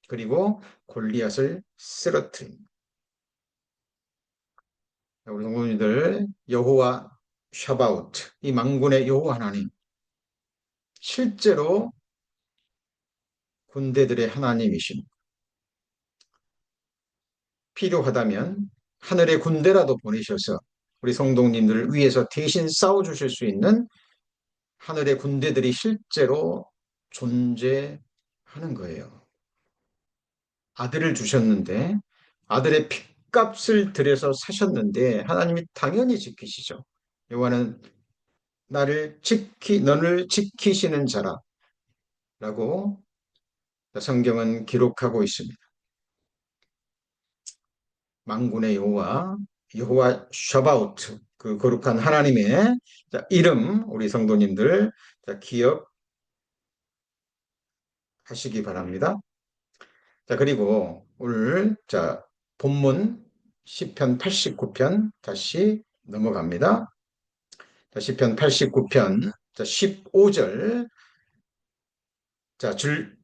그리고 골리앗을 쓰러뜨린 우리 동문이들 여호와 샤바우트 이 망군의 여호와 하나님 실제로 군대들의 하나님이신 필요하다면 하늘의 군대라도 보내셔서 우리 성도님들을 위해서 대신 싸워주실 수 있는 하늘의 군대들이 실제로 존재하는 거예요. 아들을 주셨는데 아들의 핏값을 들여서 사셨는데 하나님이 당연히 지키시죠. 요한은 너를 지키시는 자라라고 성경은 기록하고 있습니다. 만군의 여호와 샤바오트 그 거룩한 하나님의 이름 우리 성도님들 기억하시기 바랍니다. 자, 그리고 오늘 본문 시편 89편 다시 넘어갑니다. 자, 시편 89편 15절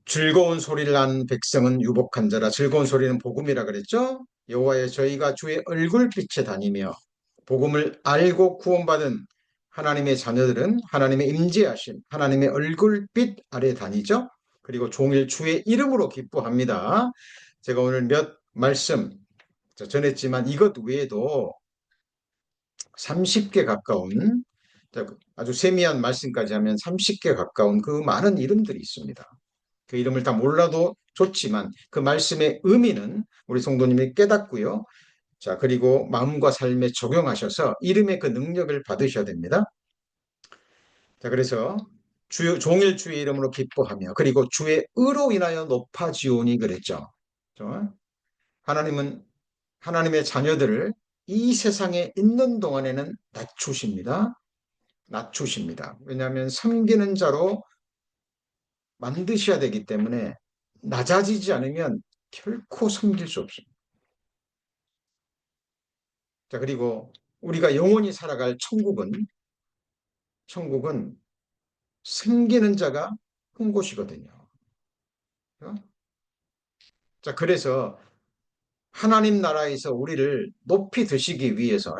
즐거운 소리를 난 백성은 유복한 자라. 즐거운 소리는 복음이라 그랬죠? 여호와여 저희가 주의 얼굴빛에 다니며 복음을 알고 구원받은 하나님의 자녀들은 하나님의 임재하심, 하나님의 얼굴빛 아래 다니죠. 그리고 종일 주의 이름으로 기뻐합니다. 제가 오늘 몇 말씀 전했지만 이것 외에도 30개 가까운 아주 세미한 말씀까지 하면 30개 가까운 그 많은 이름들이 있습니다. 그 이름을 다 몰라도 좋지만 그 말씀의 의미는 우리 성도님이 깨닫고요. 자, 그리고 마음과 삶에 적용하셔서 이름의 그 능력을 받으셔야 됩니다. 자, 그래서 종일 주의 이름으로 기뻐하며 그리고 주의 의로 인하여 높아지오니 그랬죠. 하나님은 하나님의 자녀들을 이 세상에 있는 동안에는 낮추십니다. 낮추십니다. 왜냐하면 섬기는 자로 만드셔야 되기 때문에 낮아지지 않으면 결코 섬길 수 없습니다. 자, 그리고 우리가 영원히 살아갈 천국은 섬기는 자가 큰 곳이거든요. 어? 자, 그래서 하나님 나라에서 우리를 높이 드시기 위해서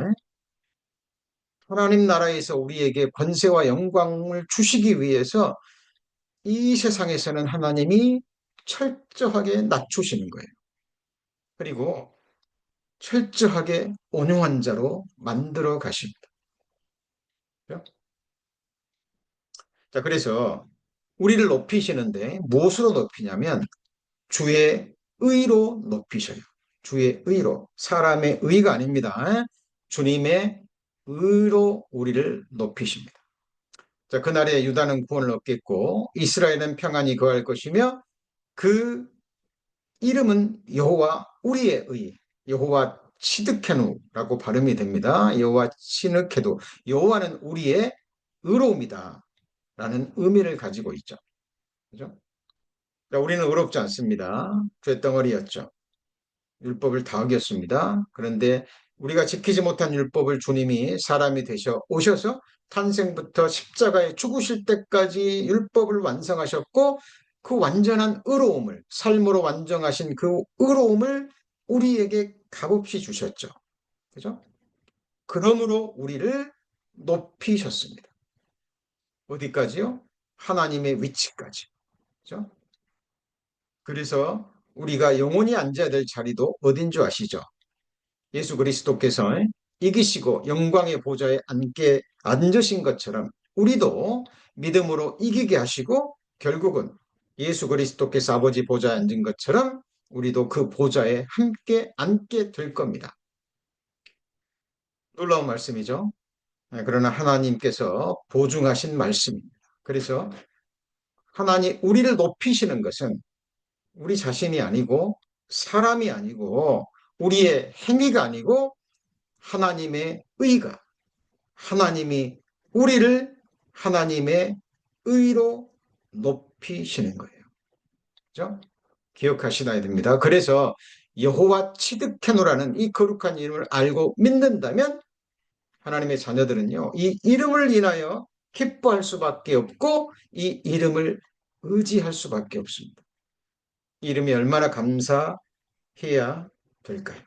하나님 나라에서 우리에게 권세와 영광을 주시기 위해서 이 세상에서는 하나님이 철저하게 낮추시는 거예요. 그리고 철저하게 온유한 자로 만들어 가십니다. 자, 그래서 우리를 높이시는데 무엇으로 높이냐면 주의 의로 높이셔요. 주의 의로. 사람의 의가 아닙니다. 주님의 의로 우리를 높이십니다. 자, 그날에 유다는 구원을 얻겠고 이스라엘은 평안히 거할 것이며 그 이름은 여호와 우리의 의, 여호와 치드케누라고 발음이 됩니다. 여호와 치느케도, 여호와는 우리의 의로움이다 라는 의미를 가지고 있죠. 그죠? 자, 우리는 의롭지 않습니다. 죄덩어리였죠. 율법을 다 어겼습니다. 그런데 우리가 지키지 못한 율법을 주님이 사람이 되셔 오셔서 탄생부터 십자가에 죽으실 때까지 율법을 완성하셨고 그 완전한 의로움을 삶으로 완성하신 그 의로움을 우리에게 값없이 주셨죠. 그죠? 그러므로 우리를 높이셨습니다. 어디까지요? 하나님의 위치까지. 그죠? 그래서 우리가 영원히 앉아야 될 자리도 어딘 줄 아시죠? 예수 그리스도께서 이기시고 영광의 보좌에 앉으신 것처럼 우리도 믿음으로 이기게 하시고 결국은 예수 그리스도께서 아버지 보좌에 앉은 것처럼 우리도 그 보좌에 함께 앉게 될 겁니다. 놀라운 말씀이죠. 그러나 하나님께서 보증하신 말씀입니다. 그래서 하나님 우리를 높이시는 것은 우리 자신이 아니고 사람이 아니고 우리의 행위가 아니고 하나님의 의가 하나님이 우리를 하나님의 의로 높이시는 거예요. 그죠? 기억하시나야 됩니다. 그래서 여호와 치드케노라는 이 거룩한 이름을 알고 믿는다면 하나님의 자녀들은요, 이 이름을 인하여 기뻐할 수밖에 없고 이 이름을 의지할 수밖에 없습니다. 이름이 얼마나 감사해야 될까요?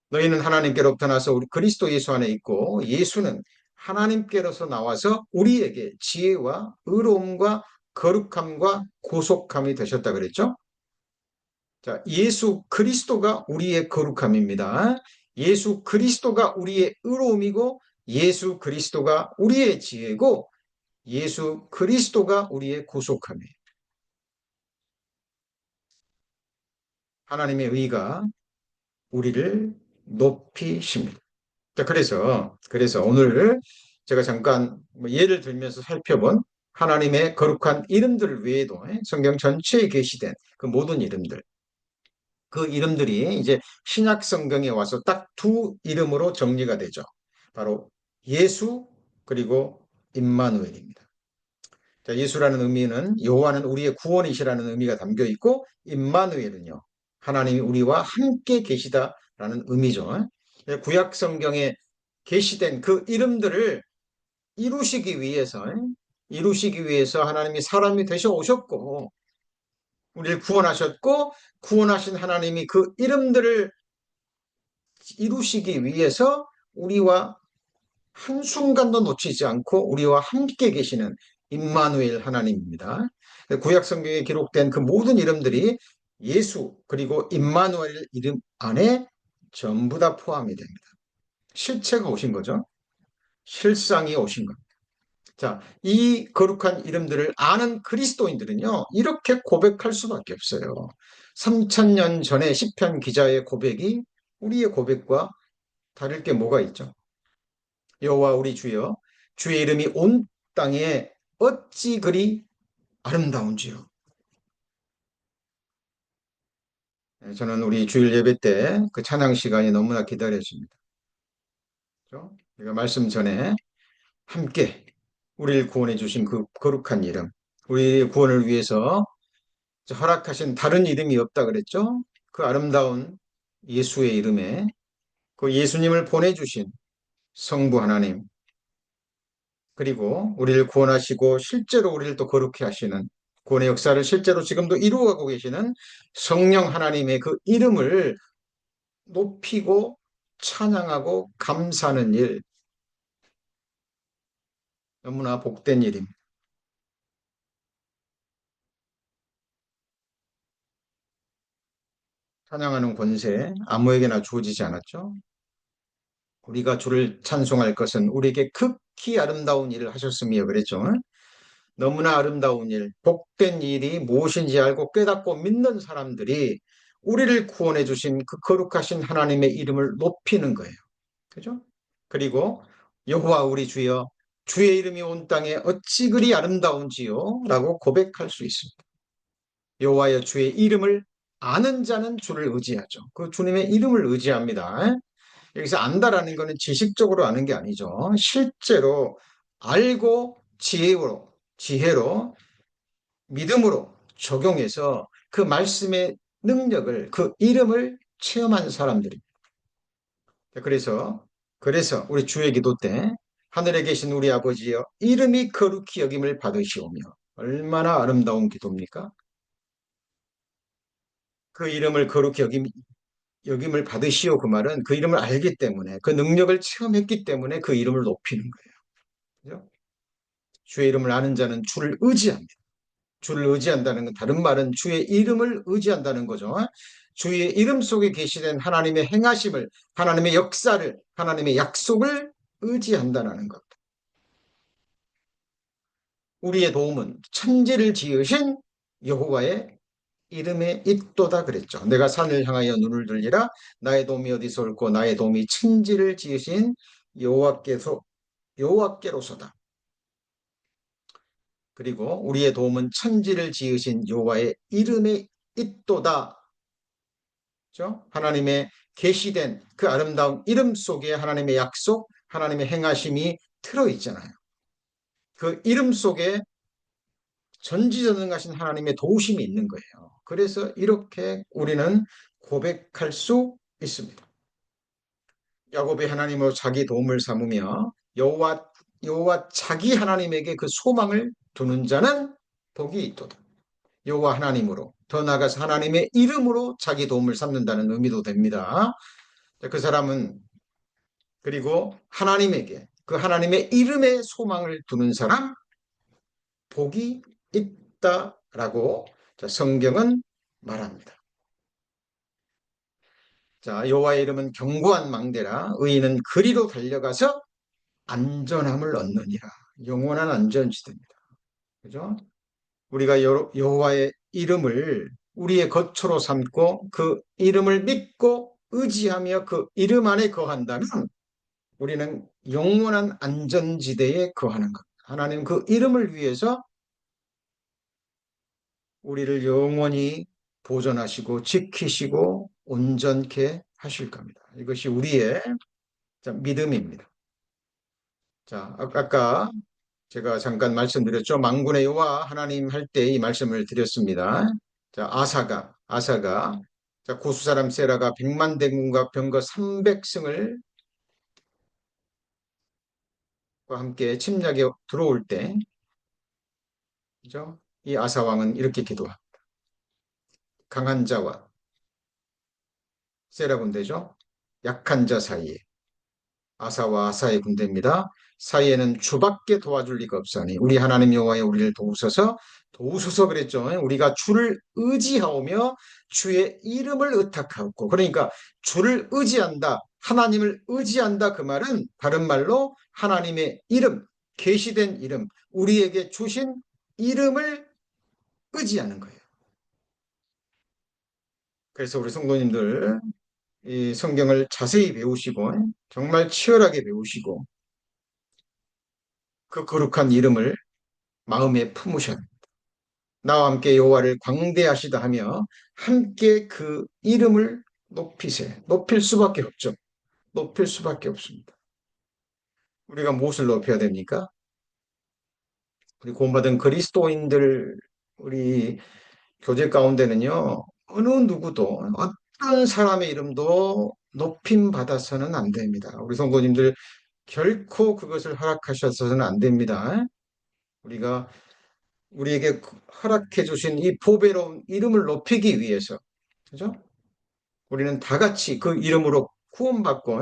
너희는 하나님께로부터 나서 우리 그리스도 예수 안에 있고 예수는 하나님께로서 나와서 우리에게 지혜와 의로움과 거룩함과 고속함이 되셨다 그랬죠? 자, 예수 그리스도가 우리의 거룩함입니다. 예수 그리스도가 우리의 의로움이고 예수 그리스도가 우리의 지혜고 예수 그리스도가 우리의 구속함이에요. 하나님의 의가 우리를 높이십니다. 자, 그래서 오늘 제가 잠깐 예를 들면서 살펴본 하나님의 거룩한 이름들 외에도 성경 전체에 계시된 그 모든 이름들, 그 이름들이 이제 신약 성경에 와서 딱 두 이름으로 정리가 되죠. 바로 예수 그리고 임마누엘입니다. 자, 예수라는 의미는 여호와는 우리의 구원이시라는 의미가 담겨 있고 임마누엘은요. 하나님이 우리와 함께 계시다라는 의미죠. 구약 성경에 계시된 그 이름들을 이루시기 위해서 이루시기 위해서 하나님이 사람이 되셔 오셨고 우리를 구원하셨고 구원하신 하나님이 그 이름들을 이루시기 위해서 우리와 한순간도 놓치지 않고 우리와 함께 계시는 임마누엘 하나님입니다. 구약 성경에 기록된 그 모든 이름들이 예수 그리고 임마누엘 이름 안에 전부 다 포함이 됩니다. 실체가 오신 거죠. 실상이 오신 겁니다. 자, 이 거룩한 이름들을 아는 그리스도인들은요, 이렇게 고백할 수밖에 없어요. 3000년 전에 시편 기자의 고백이 우리의 고백과 다를 게 뭐가 있죠? 여호와 우리 주여 주의 이름이 온 땅에 어찌 그리 아름다운지요. 저는 우리 주일 예배 때 그 찬양 시간이 너무나 기다려집니다. 그렇죠? 제가 말씀 전에 함께 우리를 구원해 주신 그 거룩한 이름, 우리의 구원을 위해서 허락하신 다른 이름이 없다 그랬죠? 그 아름다운 예수의 이름에 그 예수님을 보내주신 성부 하나님, 그리고 우리를 구원하시고 실제로 우리를 또 거룩히 하시는 구원의 역사를 실제로 지금도 이루어가고 계시는 성령 하나님의 그 이름을 높이고 찬양하고 감사하는 일, 너무나 복된 일입니다. 찬양하는 권세 아무에게나 주어지지 않았죠. 우리가 주를 찬송할 것은 우리에게 극히 아름다운 일을 하셨으며 그랬죠. 너무나 아름다운 일, 복된 일이 무엇인지 알고 깨닫고 믿는 사람들이 우리를 구원해 주신 그 거룩하신 하나님의 이름을 높이는 거예요. 그죠? 그리고 여호와 우리 주여 주의 이름이 온 땅에 어찌 그리 아름다운지요? 라고 고백할 수 있습니다. 여호와여 주의 이름을 아는 자는 주를 의지하죠. 그 주님의 이름을 의지합니다. 여기서 안다라는 것은 지식적으로 아는 게 아니죠. 실제로 알고 지혜로 믿음으로 적용해서 그 말씀의 능력을 그 이름을 체험한 사람들입니다. 그래서 우리 주의 기도 때 하늘에 계신 우리 아버지여 이름이 거룩히 여김을 받으시오며 얼마나 아름다운 기도입니까? 그 이름을 거룩히 여김을 받으시오 그 말은 그 이름을 알기 때문에 그 능력을 체험했기 때문에 그 이름을 높이는 거예요. 그죠? 주의 이름을 아는 자는 주를 의지합니다. 주를 의지한다는 건 다른 말은 주의 이름을 의지한다는 거죠. 주의 이름 속에 계시된 하나님의 행하심을, 하나님의 역사를, 하나님의 약속을 의지한다는 것. 우리의 도움은 천지를 지으신 여호와의 이름에 있도다 그랬죠. 내가 산을 향하여 눈을 들리라 나의 도움이 어디서 올고 나의 도움이 천지를 지으신 여호와께로서다. 그리고 우리의 도움은 천지를 지으신 여호와의 이름에 있도다. 그죠? 하나님의 계시된 그 아름다운 이름 속에 하나님의 약속, 하나님의 행하심이 들어 있잖아요. 그 이름 속에 전지전능하신 하나님의 도우심이 있는 거예요. 그래서 이렇게 우리는 고백할 수 있습니다. 야곱이 하나님으로 자기 도움을 삼으며 여호와 자기 하나님에게 그 소망을 두는 자는 복이 있도다. 여호와 하나님으로 더 나아가서 하나님의 이름으로 자기 도움을 삼는다는 의미도 됩니다. 그 사람은 그리고 하나님에게 그 하나님의 이름에 소망을 두는 사람 복이 있다라고 성경은 말합니다. 자, 여호와의 이름은 견고한 망대라 의인은 그리로 달려가서 안전함을 얻느니라. 영원한 안전지대입니다. 그죠? 우리가 여호와의 이름을 우리의 거처로 삼고 그 이름을 믿고 의지하며 그 이름 안에 거한다면 우리는 영원한 안전지대에 거하는 것. 하나님 그 이름을 위해서 우리를 영원히 보존하시고 지키시고 온전케 하실 겁니다. 이것이 우리의 믿음입니다. 자, 아까 제가 잠깐 말씀드렸죠. 만군의 여호와 하나님 할 때 이 말씀을 드렸습니다. 자, 아사가 자, 고수 사람 세라가 100만 대군과 병거 300승을 함께 침략에 들어올 때 그죠? 이 아사 왕은 이렇게 기도합니다. 강한 자와 세라 군대죠. 약한 자 사이에 아사와 아사의 군대입니다. 사이에는 주밖에 도와줄 리가 없사니 우리 하나님 여호와여 우리를 도우소서 그랬죠. 우리가 주를 의지하오며 주의 이름을 의탁하고 그러니까 주를 의지한다. 하나님을 의지한다. 그 말은 다른 말로 하나님의 이름, 계시된 이름, 우리에게 주신 이름을 의지하는 거예요. 그래서 우리 성도님들 이 성경을 자세히 배우시고 정말 치열하게 배우시고 그 거룩한 이름을 마음에 품으셔야 합니다. 나와 함께 여호와를 광대하시다 하며 함께 그 이름을 높이세. 높일 수밖에 없죠. 높일 수밖에 없습니다. 우리가 무엇을 높여야 됩니까? 우리 구원받은 그리스도인들 우리 교제 가운데는요. 어느 누구도 어떤 사람의 이름도 높임 받아서는 안 됩니다. 우리 성도님들 결코 그것을 허락하셔서는 안 됩니다. 우리가 우리에게 허락해 주신 이 보배로운 이름을 높이기 위해서 그죠? 우리는 다 같이 그 이름으로 구원받고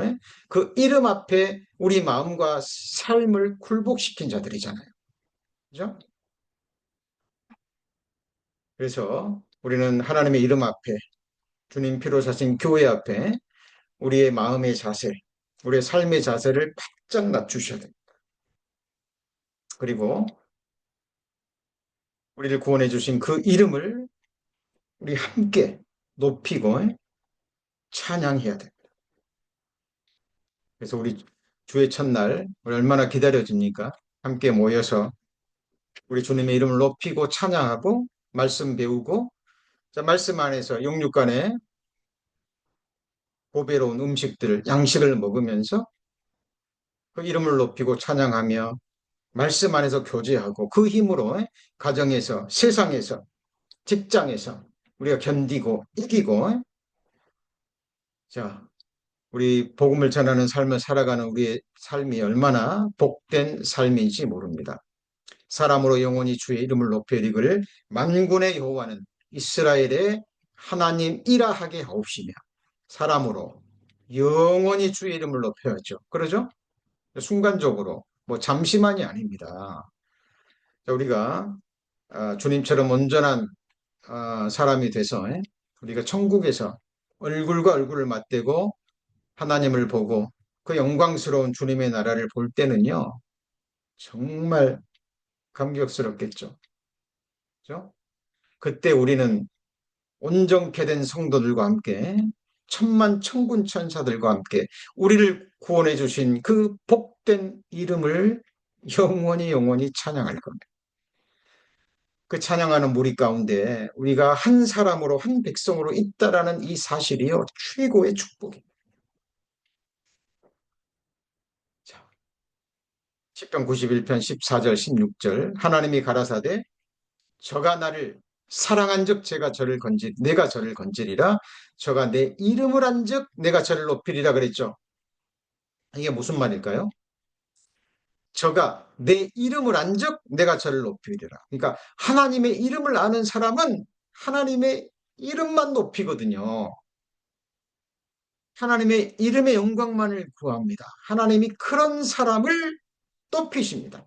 그 이름 앞에 우리 마음과 삶을 굴복시킨 자들이잖아요. 그죠? 그래서 우리는 하나님의 이름 앞에 주님 피로 사신 교회 앞에 우리의 마음의 자세, 우리의 삶의 자세를 바짝 낮추셔야 됩니다. 그리고 우리를 구원해 주신 그 이름을 우리 함께 높이고 찬양해야 됩니다. 그래서 우리 주의 첫날 우리 얼마나 기다려집니까? 함께 모여서 우리 주님의 이름을 높이고 찬양하고 말씀 배우고 자, 말씀 안에서 영육간에 보배로운 음식들, 양식을 먹으면서 그 이름을 높이고 찬양하며 말씀 안에서 교제하고 그 힘으로 가정에서 세상에서 직장에서 우리가 견디고 이기고 자, 우리 복음을 전하는 삶을 살아가는 우리의 삶이 얼마나 복된 삶인지 모릅니다. 사람으로 영원히 주의 이름을 높여 이르기를 만군의 여호와는 이스라엘의 하나님이라 하게 하옵시며 사람으로 영원히 주의 이름을 높여야죠. 그러죠? 순간적으로 뭐 잠시만이 아닙니다. 우리가 주님처럼 온전한 사람이 돼서 우리가 천국에서 얼굴과 얼굴을 맞대고 하나님을 보고 그 영광스러운 주님의 나라를 볼 때는요. 정말 감격스럽겠죠. 그죠? 그때 우리는 온전케 된 성도들과 함께 천만 천군 천사들과 함께 우리를 구원해 주신 그 복된 이름을 영원히 찬양할 겁니다. 그 찬양하는 무리 가운데 우리가 한 사람으로 한 백성으로 있다라는 이 사실이요 최고의 축복입니다. 자, 시편 91편 14절 16절 하나님이 가라사대 저가 나를 사랑한즉 제가 저를 건질 내가 저를 건지리라 저가 내 이름을 한즉 내가 저를 높이리라 그랬죠. 이게 무슨 말일까요? 저가 내 이름을 안즉 내가 저를 높이리라. 그러니까 하나님의 이름을 아는 사람은 하나님의 이름만 높이거든요. 하나님의 이름의 영광만을 구합니다. 하나님이 그런 사람을 높이십니다.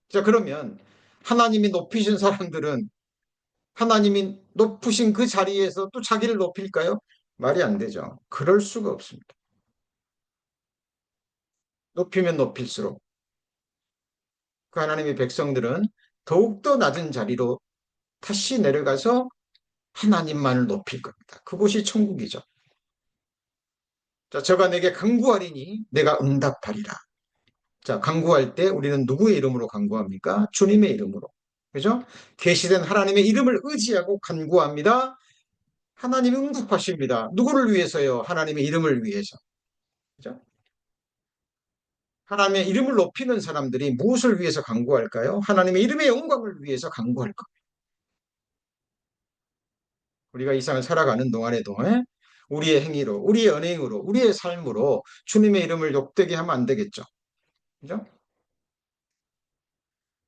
자, 그러면 하나님이 높이신 사람들은 하나님이 높으신 그 자리에서 또 자기를 높일까요? 말이 안 되죠. 그럴 수가 없습니다. 높이면 높일수록 그 하나님의 백성들은 더욱더 낮은 자리로 다시 내려가서 하나님만을 높일 겁니다. 그곳이 천국이죠. 자, 저가 내게 간구하리니 내가 응답하리라. 자, 간구할 때 우리는 누구의 이름으로 간구합니까? 주님의 이름으로. 그죠? 계시된 하나님의 이름을 의지하고 간구합니다. 하나님이 응답하십니다. 누구를 위해서요? 하나님의 이름을 위해서. 그죠? 하나님의 이름을 높이는 사람들이 무엇을 위해서 간구할까요? 하나님의 이름의 영광을 위해서 간구할 겁니다. 우리가 이 세상을 살아가는 동안에도 우리의 행위로, 우리의 언행으로, 우리의 삶으로 주님의 이름을 욕되게 하면 안 되겠죠. 그죠?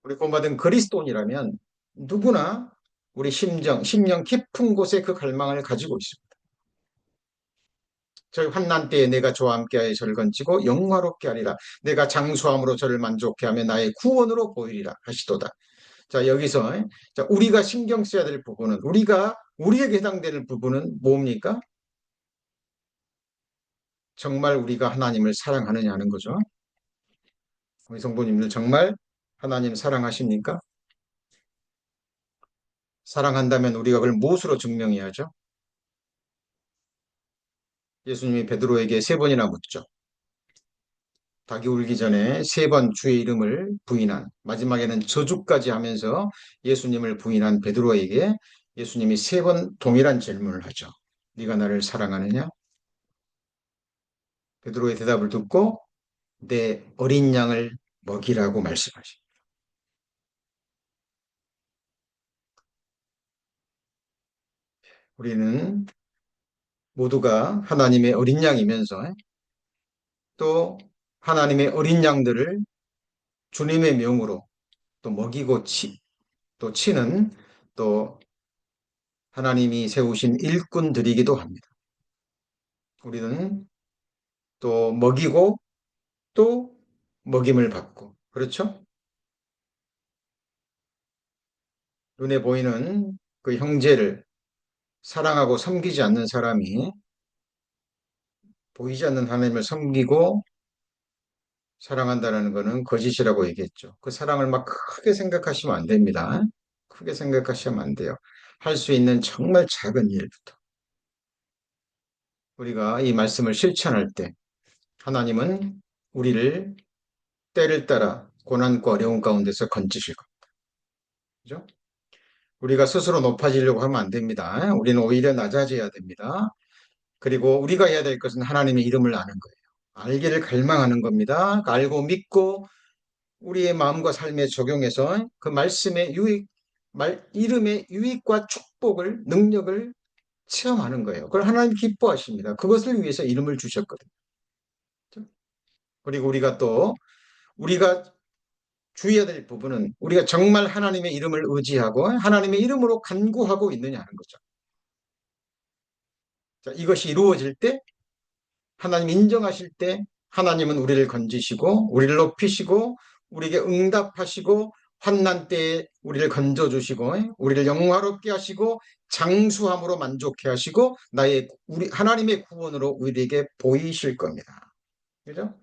우리 본받은 그리스도인이라면 누구나 우리 심령 깊은 곳에 그 갈망을 가지고 있습니다. 저희 환난 때에 내가 저와 함께하여 저를 건지고 영화롭게 하리라. 내가 장수함으로 저를 만족해 하며 나의 구원으로 보이리라 하시도다. 자, 여기서 자, 우리가 신경 써야 될 부분은 우리에게 해당되는 부분은 뭡니까? 정말 우리가 하나님을 사랑하느냐 하는 거죠. 우리 성도님들 정말 하나님 사랑하십니까? 사랑한다면 우리가 그걸 무엇으로 증명해야죠? 예수님이 베드로에게 세 번이나 묻죠. 닭이 울기 전에 세 번 주의 이름을 부인한 마지막에는 저주까지 하면서 예수님을 부인한 베드로에게 예수님이 세 번 동일한 질문을 하죠. 네가 나를 사랑하느냐? 베드로의 대답을 듣고 내 어린 양을 먹이라고 말씀하십니다. 우리는 모두가 하나님의 어린 양이면서 또 하나님의 어린 양들을 주님의 명으로 또 먹이고 또 치는 또 하나님이 세우신 일꾼들이기도 합니다. 우리는 또 먹이고 또 먹임을 받고 그렇죠? 눈에 보이는 그 형제를 사랑하고 섬기지 않는 사람이 보이지 않는 하나님을 섬기고 사랑한다는 것은 거짓이라고 얘기했죠. 그 사랑을 막 크게 생각하시면 안 됩니다. 크게 생각하시면 안 돼요. 할 수 있는 정말 작은 일부터. 우리가 이 말씀을 실천할 때 하나님은 우리를 때를 따라 고난과 어려운 가운데서 건지실 겁니다. 그죠? 우리가 스스로 높아지려고 하면 안 됩니다. 우리는 오히려 낮아져야 됩니다. 그리고 우리가 해야 될 것은 하나님의 이름을 아는 거예요. 알기를 갈망하는 겁니다. 알고 믿고 우리의 마음과 삶에 적용해서 그 말씀의 이름의 유익과 축복을, 능력을 체험하는 거예요. 그걸 하나님 기뻐하십니다. 그것을 위해서 이름을 주셨거든요. 그리고 우리가 주의해야 될 부분은 우리가 정말 하나님의 이름을 의지하고 하나님의 이름으로 간구하고 있느냐 하는 거죠. 자, 이것이 이루어질 때 하나님 인정하실 때 하나님은 우리를 건지시고 우리를 높이시고 우리에게 응답하시고 환난 때에 우리를 건져주시고 우리를 영화롭게 하시고 장수함으로 만족해 하시고 우리 하나님의 구원으로 우리에게 보이실 겁니다. 그죠?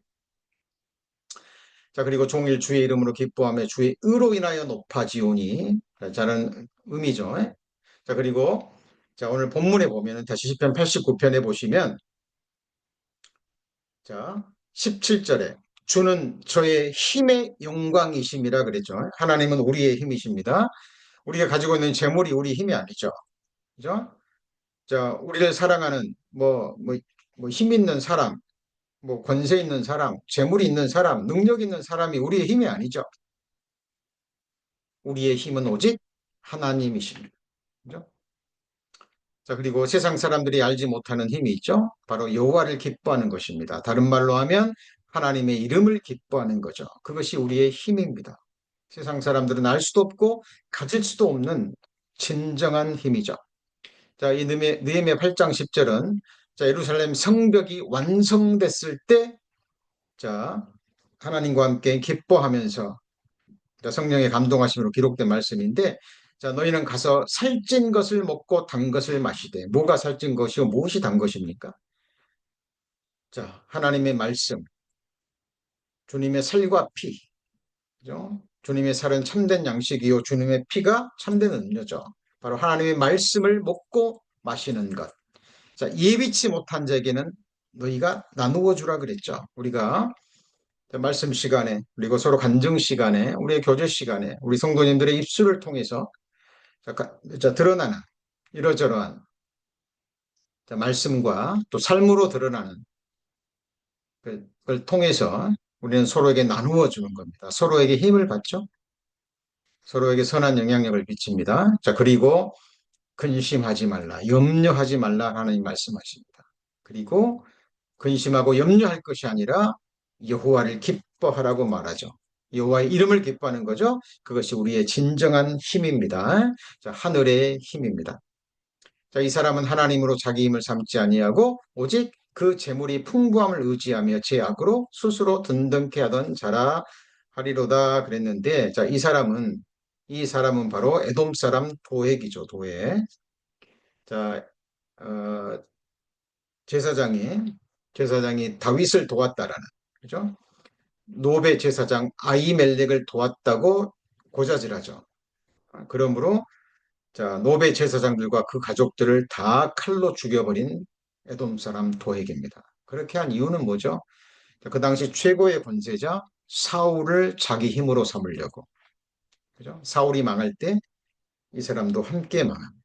자, 그리고 종일 주의 이름으로 기뻐하며 주의 의로 인하여 높아지오니 자는 의미죠. 자, 그리고 자, 오늘 본문에 보면은 다시 시편 89편에 보시면 자, 17절에 주는 저의 힘의 영광이심이라 그랬죠. 하나님은 우리의 힘이십니다. 우리가 가지고 있는 재물이 우리 힘이 아니죠. 그죠? 자, 우리를 사랑하는 힘 있는 사람, 뭐 권세 있는 사람, 재물이 있는 사람, 능력 있는 사람이 우리의 힘이 아니죠. 우리의 힘은 오직 하나님이십니다. 그죠? 자, 그리고 세상 사람들이 알지 못하는 힘이 있죠. 바로 여호와를 기뻐하는 것입니다. 다른 말로 하면 하나님의 이름을 기뻐하는 거죠. 그것이 우리의 힘입니다. 세상 사람들은 알 수도 없고 가질 수도 없는 진정한 힘이죠. 자, 이 느헤미야 8장 10절은 자, 예루살렘 성벽이 완성됐을 때 자, 하나님과 함께 기뻐하면서 자, 성령의 감동하심으로 기록된 말씀인데 자, 너희는 가서 살찐 것을 먹고 단 것을 마시되 뭐가 살찐 것이요 무엇이 단 것입니까? 자, 하나님의 말씀, 주님의 살과 피, 그죠? 주님의 살은 참된 양식이요 주님의 피가 참된 음료죠. 바로 하나님의 말씀을 먹고 마시는 것. 자, 예비치 못한 자에게는 너희가 나누어 주라 그랬죠. 우리가 말씀 시간에 그리고 서로 간증 시간에 우리의 교제 시간에 우리 성도님들의 입술을 통해서 자, 드러나는 이러저러한 자, 말씀과 또 삶으로 드러나는 그걸 통해서 우리는 서로에게 나누어 주는 겁니다. 서로에게 힘을 받죠. 서로에게 선한 영향력을 비칩니다. 자, 그리고 근심하지 말라, 염려하지 말라 하나님 말씀하십니다. 그리고 근심하고 염려할 것이 아니라 여호와를 기뻐하라고 말하죠. 여호와의 이름을 기뻐하는 거죠. 그것이 우리의 진정한 힘입니다. 자, 하늘의 힘입니다. 자, 이 사람은 하나님으로 자기 힘을 삼지 아니하고 오직 그 재물이 풍부함을 의지하며 제 악으로 스스로 든든케 하던 자라 하리로다 그랬는데 자, 이 사람은 바로 에돔 사람 도액이죠. 도액. 자, 어, 제사장이 제사장이 다윗을 도왔다라는 그죠? 노베 제사장 아히멜렉을 도왔다고 고자질하죠. 그러므로 자, 노베 제사장들과 그 가족들을 다 칼로 죽여버린 에돔 사람 도액입니다. 그렇게 한 이유는 뭐죠? 그 당시 최고의 권세자 사울을 자기 힘으로 삼으려고. 그죠? 사울이 망할 때 이 사람도 함께 망합니다.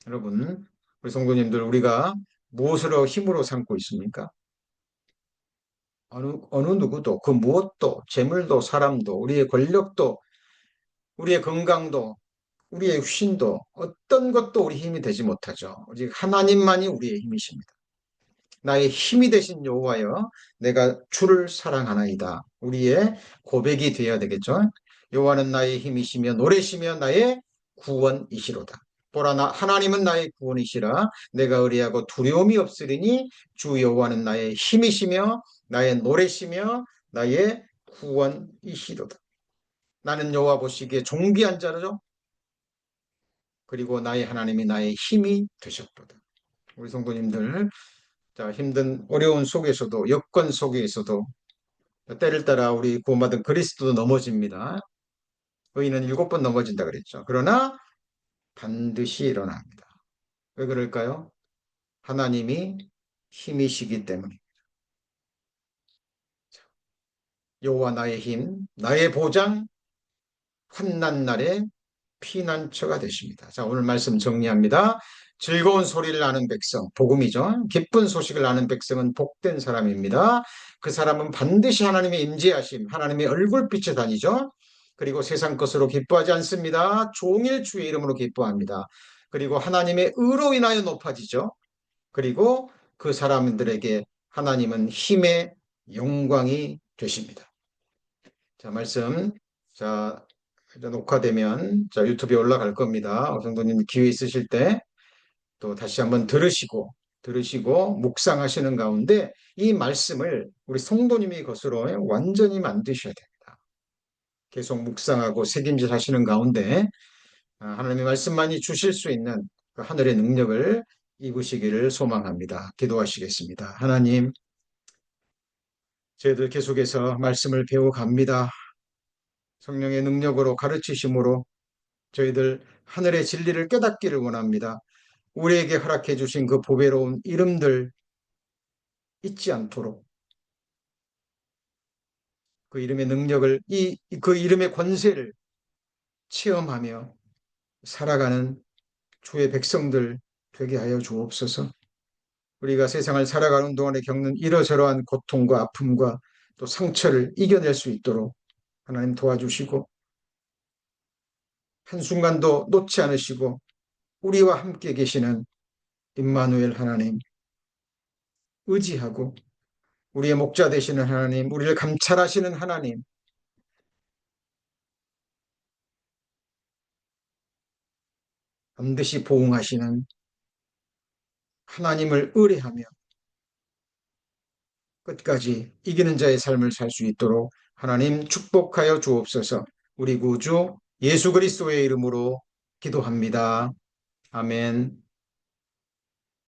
여러분, 우리 성도님들, 우리가 무엇으로 힘으로 삼고 있습니까? 어느 누구도 그 무엇도, 재물도, 사람도, 우리의 권력도, 우리의 건강도, 우리의 신도 어떤 것도 우리 힘이 되지 못하죠. 오직 하나님만이 우리의 힘이십니다. 나의 힘이 되신 여호와여, 내가 주를 사랑하나이다. 우리의 고백이 되어야 되겠죠. 여호와는 나의 힘이시며 노래시며 나의 구원이시로다. 보라 나 하나님은 나의 구원이시라. 내가 의뢰하고 두려움이 없으리니 주 여호와는 나의 힘이시며 나의 노래시며 나의 구원이시로다. 나는 여호와 보시기에 존귀한 자로죠. 그리고 나의 하나님이 나의 힘이 되셨도다. 우리 성도님들, 자, 힘든 어려운 속에서도 여건 속에서도 때를 따라 우리 구원받은 그리스도도 넘어집니다. 의인은 7번 넘어진다 그랬죠. 그러나 반드시 일어납니다. 왜 그럴까요? 하나님이 힘이시기 때문에. 여호와 나의 힘, 나의 보장, 환난 날에 피난처가 되십니다. 자, 오늘 말씀 정리합니다. 즐거운 소리를 아는 백성, 복음이죠. 기쁜 소식을 아는 백성은 복된 사람입니다. 그 사람은 반드시 하나님의 임재하심, 하나님의 얼굴빛에 다니죠. 그리고 세상 것으로 기뻐하지 않습니다. 종일 주의 이름으로 기뻐합니다. 그리고 하나님의 의로 인하여 높아지죠. 그리고 그 사람들에게 하나님은 힘의 영광이 되십니다. 자, 말씀. 자, 이제 녹화되면 자, 유튜브에 올라갈 겁니다. 성도님 기회 있으실 때 또 다시 한번 들으시고 묵상하시는 가운데 이 말씀을 우리 성도님의 것으로 완전히 만드셔야 됩니다. 계속 묵상하고 새김질 하시는 가운데 하나님의 말씀만이 주실 수 있는 그 하늘의 능력을 입으시기를 소망합니다. 기도하시겠습니다. 하나님, 저희들 계속해서 말씀을 배워갑니다. 성령의 능력으로 가르치심으로 저희들 하늘의 진리를 깨닫기를 원합니다. 우리에게 허락해 주신 그 보배로운 이름들 잊지 않도록 그 이름의 능력을 그 이름의 권세를 체험하며 살아가는 주의 백성들 되게 하여 주옵소서. 우리가 세상을 살아가는 동안에 겪는 이러저러한 고통과 아픔과 또 상처를 이겨낼 수 있도록 하나님 도와주시고, 한순간도 놓지 않으시고 우리와 함께 계시는 임마누엘 하나님 의지하고, 우리의 목자 되시는 하나님, 우리를 감찰하시는 하나님, 반드시 보응하시는 하나님을 의뢰하며 끝까지 이기는 자의 삶을 살 수 있도록 하나님 축복하여 주옵소서. 우리 구주 예수 그리스도의 이름으로 기도합니다. 아멘.